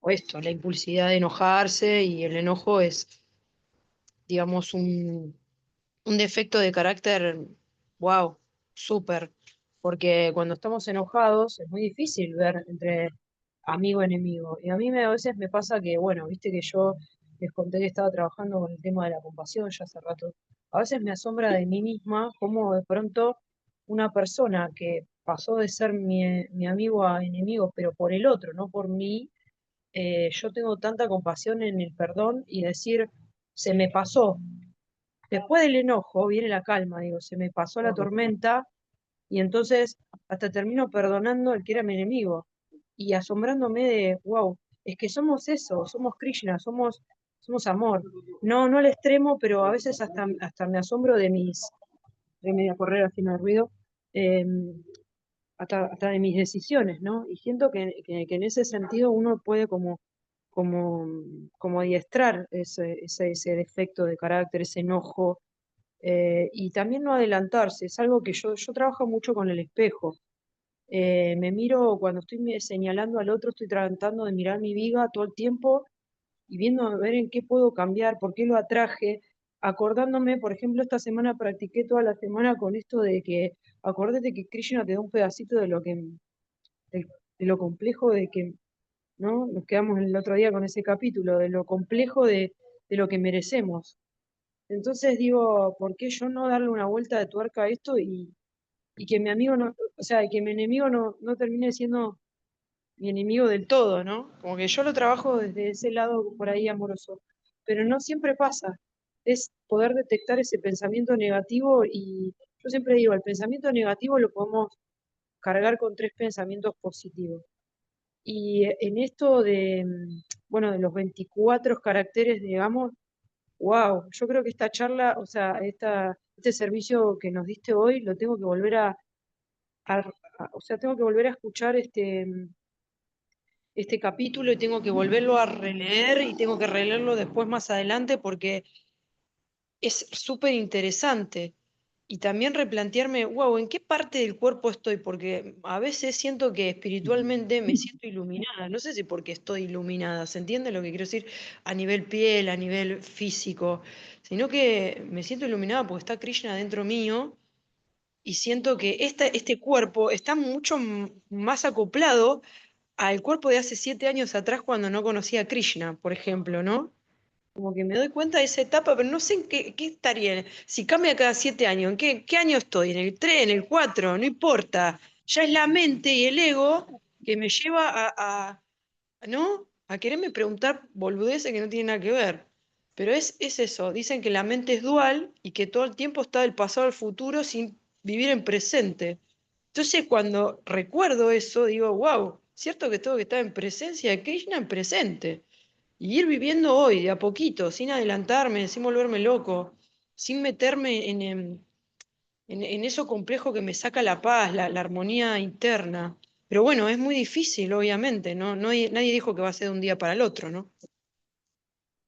O esto, la impulsividad de enojarse y el enojo es, digamos, un defecto de carácter, wow, súper, porque cuando estamos enojados es muy difícil ver entre amigo y enemigo. Y a mí a veces me pasa que, bueno, viste que yo les conté que estaba trabajando con el tema de la compasión ya hace rato. A veces me asombra de mí misma cómo de pronto una persona que pasó de ser mi amigo a enemigo, pero por el otro, no por mí, yo tengo tanta compasión en el perdón y decir, se me pasó. Después del enojo viene la calma, digo, se me pasó la tormenta y entonces hasta termino perdonando al que era mi enemigo y asombrándome de, wow, es que somos eso, somos Krishna, somos amor. No, no al extremo, pero a veces hasta me asombro de de media correr haciendo ruido, hasta de mis decisiones, ¿no? Y siento que en ese sentido uno puede como, como adiestrar ese defecto de carácter, ese enojo, y también no adelantarse. Es algo que yo trabajo mucho con el espejo. Me miro cuando estoy señalando al otro, estoy tratando de mirar mi viga todo el tiempo y viendo a ver en qué puedo cambiar, por qué lo atraje, acordándome, por ejemplo, esta semana practiqué toda la semana con esto de que acordate que Krishna te da un pedacito de lo complejo de que, ¿no? Nos quedamos el otro día con ese capítulo, de lo complejo de lo que merecemos. Entonces digo, ¿por qué yo no darle una vuelta de tuerca a esto y que mi amigo no, o sea, que mi enemigo no termine siendo mi enemigo del todo, ¿no? Como que yo lo trabajo desde ese lado por ahí amoroso, pero no siempre pasa. Es poder detectar ese pensamiento negativo y yo siempre digo, el pensamiento negativo lo podemos cargar con tres pensamientos positivos. Y en esto de, bueno, de los 24 caracteres, digamos, wow, yo creo que esta charla, o sea, este servicio que nos diste hoy, lo tengo que volver o sea, tengo que volver a escuchar este capítulo y tengo que volverlo a releer y tengo que releerlo después más adelante porque es súper interesante. Y también replantearme, wow, ¿en qué parte del cuerpo estoy? Porque a veces siento que espiritualmente me siento iluminada. No sé si porque estoy iluminada, ¿se entiende lo que quiero decir? A nivel piel, a nivel físico, sino que me siento iluminada porque está Krishna dentro mío y siento que este cuerpo está mucho más acoplado al cuerpo de hace 7 años atrás cuando no conocía a Krishna, por ejemplo, ¿no? Como que me doy cuenta de esa etapa, pero no sé en qué estaría. Si cambia cada 7 años, ¿en qué año estoy? ¿En el 3, en el 4? No importa. Ya es la mente y el ego que me lleva ¿no? A quererme preguntar boludeces que no tienen nada que ver. Pero es eso. Dicen que la mente es dual y que todo el tiempo está del pasado al futuro sin vivir en presente. Entonces, cuando recuerdo eso, digo, wow, cierto que tengo que estar en presencia de Krishna en presente. Y ir viviendo hoy, de a poquito, sin adelantarme, sin volverme loco, sin meterme en eso complejo que me saca la paz, la armonía interna. Pero bueno, es muy difícil, obviamente, ¿no? Nadie dijo que va a ser de un día para el otro, ¿no?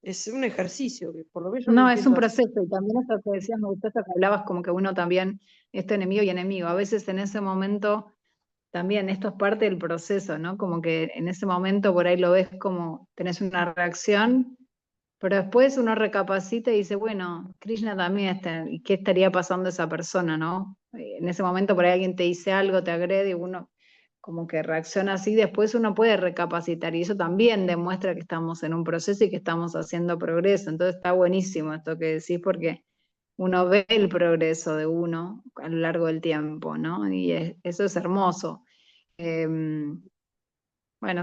Es un ejercicio que por lo menos yo lo No, es un intento hacer. proceso y también eso que decías, me gustó eso que hablabas como que uno también, esto enemigo y enemigo, a veces en ese momento también esto es parte del proceso, ¿no? Como que en ese momento por ahí lo ves como tenés una reacción, pero después uno recapacita y dice, bueno, Krishna también está, ¿y qué estaría pasando a esa persona, no? En ese momento por ahí alguien te dice algo, te agrede y uno como que reacciona así, después uno puede recapacitar y eso también demuestra que estamos en un proceso y que estamos haciendo progreso. Entonces está buenísimo esto que decís porque uno ve el progreso de uno a lo largo del tiempo, ¿no? Y eso es hermoso. Bueno,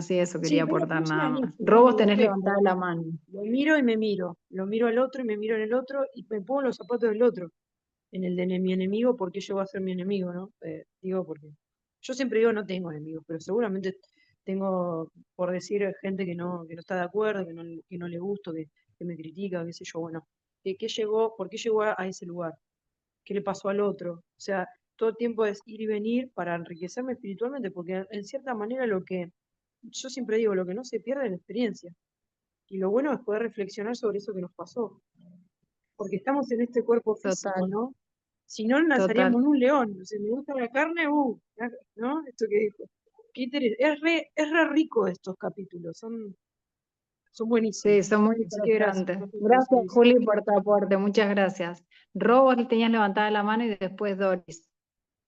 sí, eso Sí, quería veo aportar mucho nada en más. eso, ¿no? En Robos el tenés espejo. levantada la mano. Lo miro y me miro. Lo miro al otro y me miro en el otro y me pongo los zapatos del otro. En el de mi enemigo, porque yo voy a ser mi enemigo, ¿no? Digo, porque yo siempre digo no tengo enemigos, pero seguramente tengo, por decir, gente que no está de acuerdo, que no le gusto, que me critica, qué sé yo, bueno, ¿qué llegó, por qué llegó a ese lugar? ¿Qué le pasó al otro? O sea, todo el tiempo es ir y venir para enriquecerme espiritualmente, porque en cierta manera lo que, yo siempre digo, lo que no se pierde es la experiencia. Y lo bueno es poder reflexionar sobre eso que nos pasó, porque estamos en este cuerpo físico, Total, ¿no? Si no, naceríamos total. en un león. Si me gusta la carne, ¿no? Esto que dijo. Es re rico estos capítulos, son Sí, buenísimos. son muy Así que gracias, interesantes. profe, por el Gracias, servicio. Juli, por tu aporte. Muchas gracias. Robos, tenías levantada la mano y después Doris.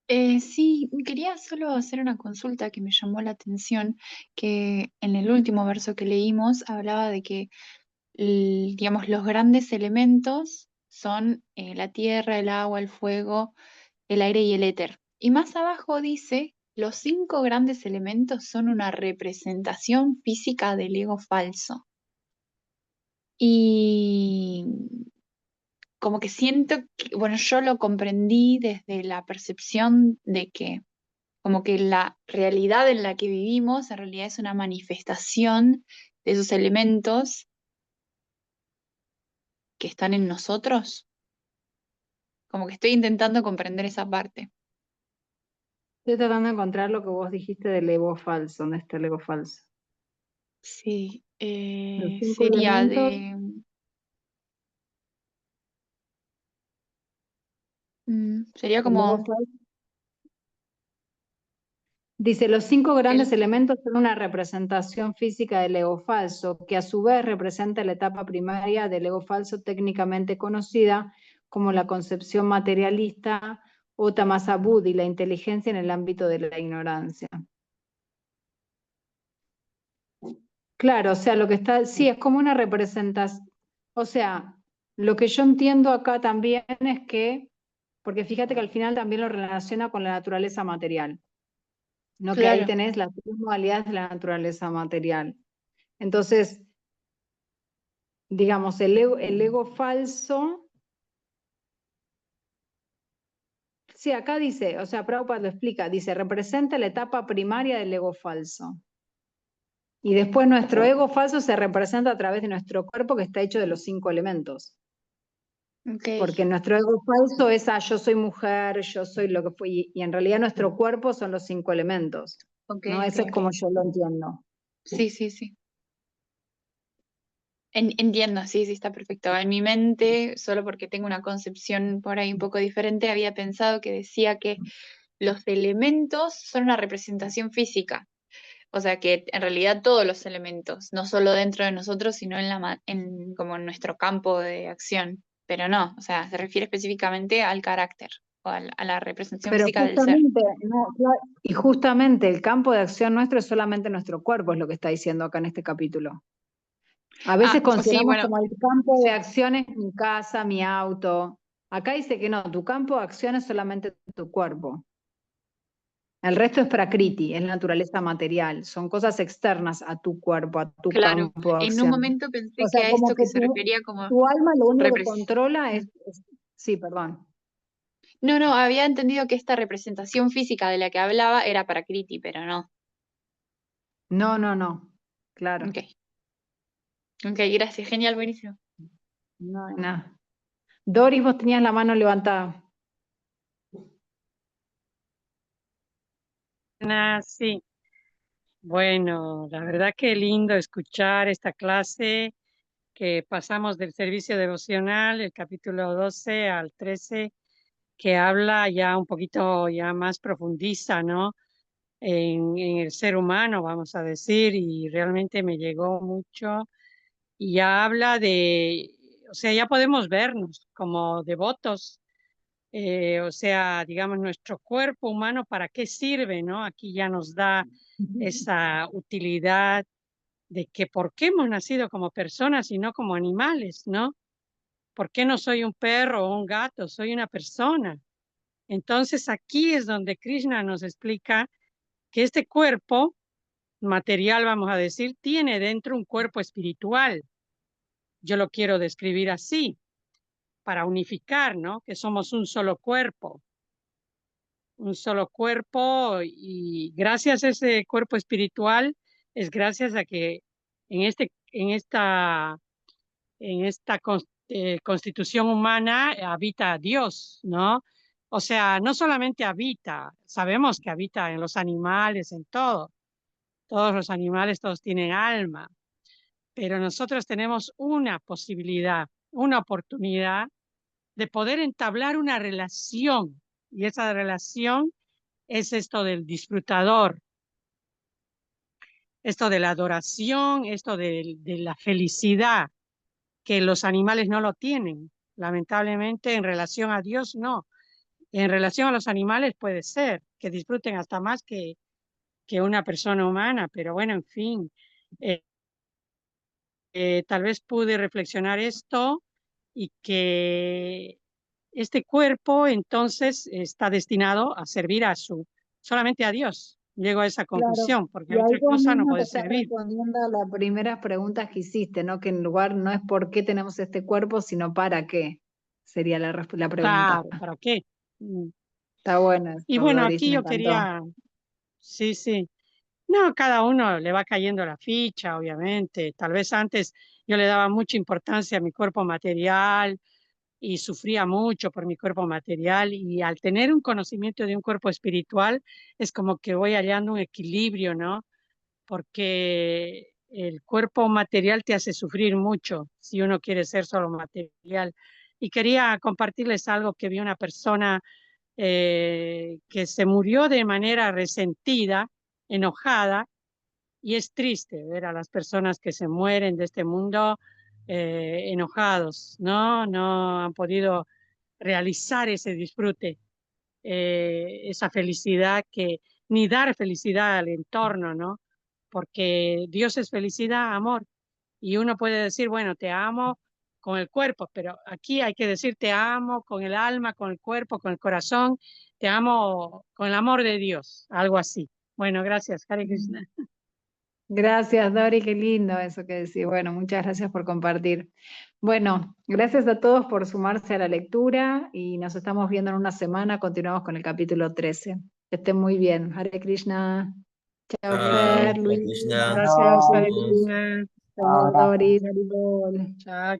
Sí, quería solo hacer una consulta que me llamó la atención, que en el último verso que leímos hablaba de que, digamos, los grandes elementos son la tierra, el agua, el fuego, el aire y el éter. Y más abajo dice, los 5 grandes elementos son una representación física del ego falso. Y como que siento que, bueno, yo lo comprendí desde la percepción de que como que la realidad en la que vivimos en realidad es una manifestación de esos elementos que están en nosotros. Como que estoy intentando comprender esa parte. Estoy tratando de encontrar lo que vos dijiste del ego falso. ¿Dónde está el ego falso? Sí, Los 5 sería elementos. de... sería El ego como, falso. Dice, los 5 grandes el, elementos son una representación física del ego falso, que a su vez representa la etapa primaria del ego falso técnicamente conocida como la concepción materialista o tamasa buddhi, la inteligencia en el ámbito de la ignorancia. Claro, o sea, lo que está, sí, es como una representación, o sea, lo que yo entiendo acá también es que, porque fíjate que al final también lo relaciona con la naturaleza material, ¿no? Que ahí claro, tenés las 3 modalidades de la naturaleza material. Entonces, digamos, el ego falso, sí, acá dice, o sea, Prabhupada lo explica, dice, representa la etapa primaria del ego falso. Y después nuestro ego falso se representa a través de nuestro cuerpo que está hecho de los 5 elementos. ok, Porque nuestro ego falso es, yo soy mujer, yo soy lo que fui, y en realidad nuestro cuerpo son los 5 elementos, ok, ¿no? ok, Eso es ok. como yo lo entiendo. Sí, sí, sí. Entiendo, sí, sí, está perfecto. En mi mente, solo porque tengo una concepción por ahí un poco diferente, había pensado que decía que los elementos son una representación física. O sea que en realidad todos los elementos, no solo dentro de nosotros, sino en como en nuestro campo de acción. Pero no, o sea, se refiere específicamente al carácter o a la representación Pero física del ser. justamente, no, y justamente el campo de acción nuestro es solamente nuestro cuerpo, es lo que está diciendo acá en este capítulo. A veces Ah, sí, consideramos bueno, como el campo de sí. acción es mi casa, mi auto. Acá dice que no, tu campo de acción es solamente tu cuerpo. El resto es prakriti, es naturaleza material, son cosas externas a tu cuerpo, a tu Claro, campo de en un acción. momento O pensé sea, que a como esto que que se refería como tu alma lo único que repres- controla mm. sí, perdón. No, no, había entendido que esta representación física de la que hablaba era para Kriti, pero no. No, no, no, claro. Ok, ok, gracias, genial, buenísimo. No hay nada. Doris, vos tenías la mano levantada. Sí, bueno, la verdad que lindo escuchar esta clase que pasamos del servicio devocional, el capítulo 12 al 13, que habla ya un poquito, ya más profundiza, ¿no? En el ser humano, vamos a decir, y realmente me llegó mucho. Y ya habla de, o sea, ya podemos vernos como devotos, o sea, digamos, nuestro cuerpo humano, ¿para qué sirve, no? Aquí ya nos da esa utilidad de que por qué hemos nacido como personas y no como animales, ¿no? ¿por qué no soy un perro o un gato? Soy una persona. Entonces aquí es donde Krishna nos explica que este cuerpo material, vamos a decir, tiene dentro un cuerpo espiritual. Yo lo quiero describir así, para unificar, ¿no? Que somos un solo cuerpo, y gracias a ese cuerpo espiritual es gracias a que en esta constitución humana habita Dios, ¿no? O sea, no solamente habita, sabemos que habita en los animales, en todo. Todos los animales, todos tienen alma, pero nosotros tenemos una posibilidad, una oportunidad de poder entablar una relación, y esa relación es esto del disfrutador, esto de la adoración, esto de la felicidad, que los animales no lo tienen. Lamentablemente, en relación a Dios, no. En relación a los animales puede ser que disfruten hasta más que una persona humana, pero bueno, en fin, tal vez pude reflexionar esto y que este cuerpo entonces está destinado a servir solamente a Dios. Llego a esa Claro, conclusión, porque y ahí otra vos cosa no mismo te puede estás servir. respondiendo a las primeras preguntas que hiciste, ¿no? Que en lugar no es por qué tenemos este cuerpo, sino para qué, sería la pregunta. Claro, ¿para qué? Está bueno Y esto, bueno, Doris, aquí me yo encantó. quería, sí, sí. No, cada uno le va cayendo la ficha, obviamente. Tal vez antes yo le daba mucha importancia a mi cuerpo material y sufría mucho por mi cuerpo material, y al tener un conocimiento de un cuerpo espiritual es como que voy hallando un equilibrio, ¿no? Porque el cuerpo material te hace sufrir mucho si uno quiere ser solo material. Y quería compartirles algo que vi una persona que se murió de manera resentida, enojada, y es triste ver a las personas que se mueren de este mundo enojados, ¿no? No han podido realizar ese disfrute, esa felicidad ni dar felicidad al entorno, ¿no? Porque Dios es felicidad, amor. Y uno puede decir, bueno, te amo con el cuerpo, pero aquí hay que decir te amo con el alma, con el cuerpo, con el corazón, te amo con el amor de Dios, algo así. Bueno, gracias, Hare Krishna. Gracias, Dori, qué lindo eso que decís. Bueno, muchas gracias por compartir. Bueno, gracias a todos por sumarse a la lectura y nos estamos viendo en una semana. Continuamos con el capítulo 13. Que estén muy bien. Hare Krishna. Chao, Chao, Fer, Hare Luis. Krishna. Gracias, Hare Adiós. Krishna. Chao, Doris. Haribol. Chao.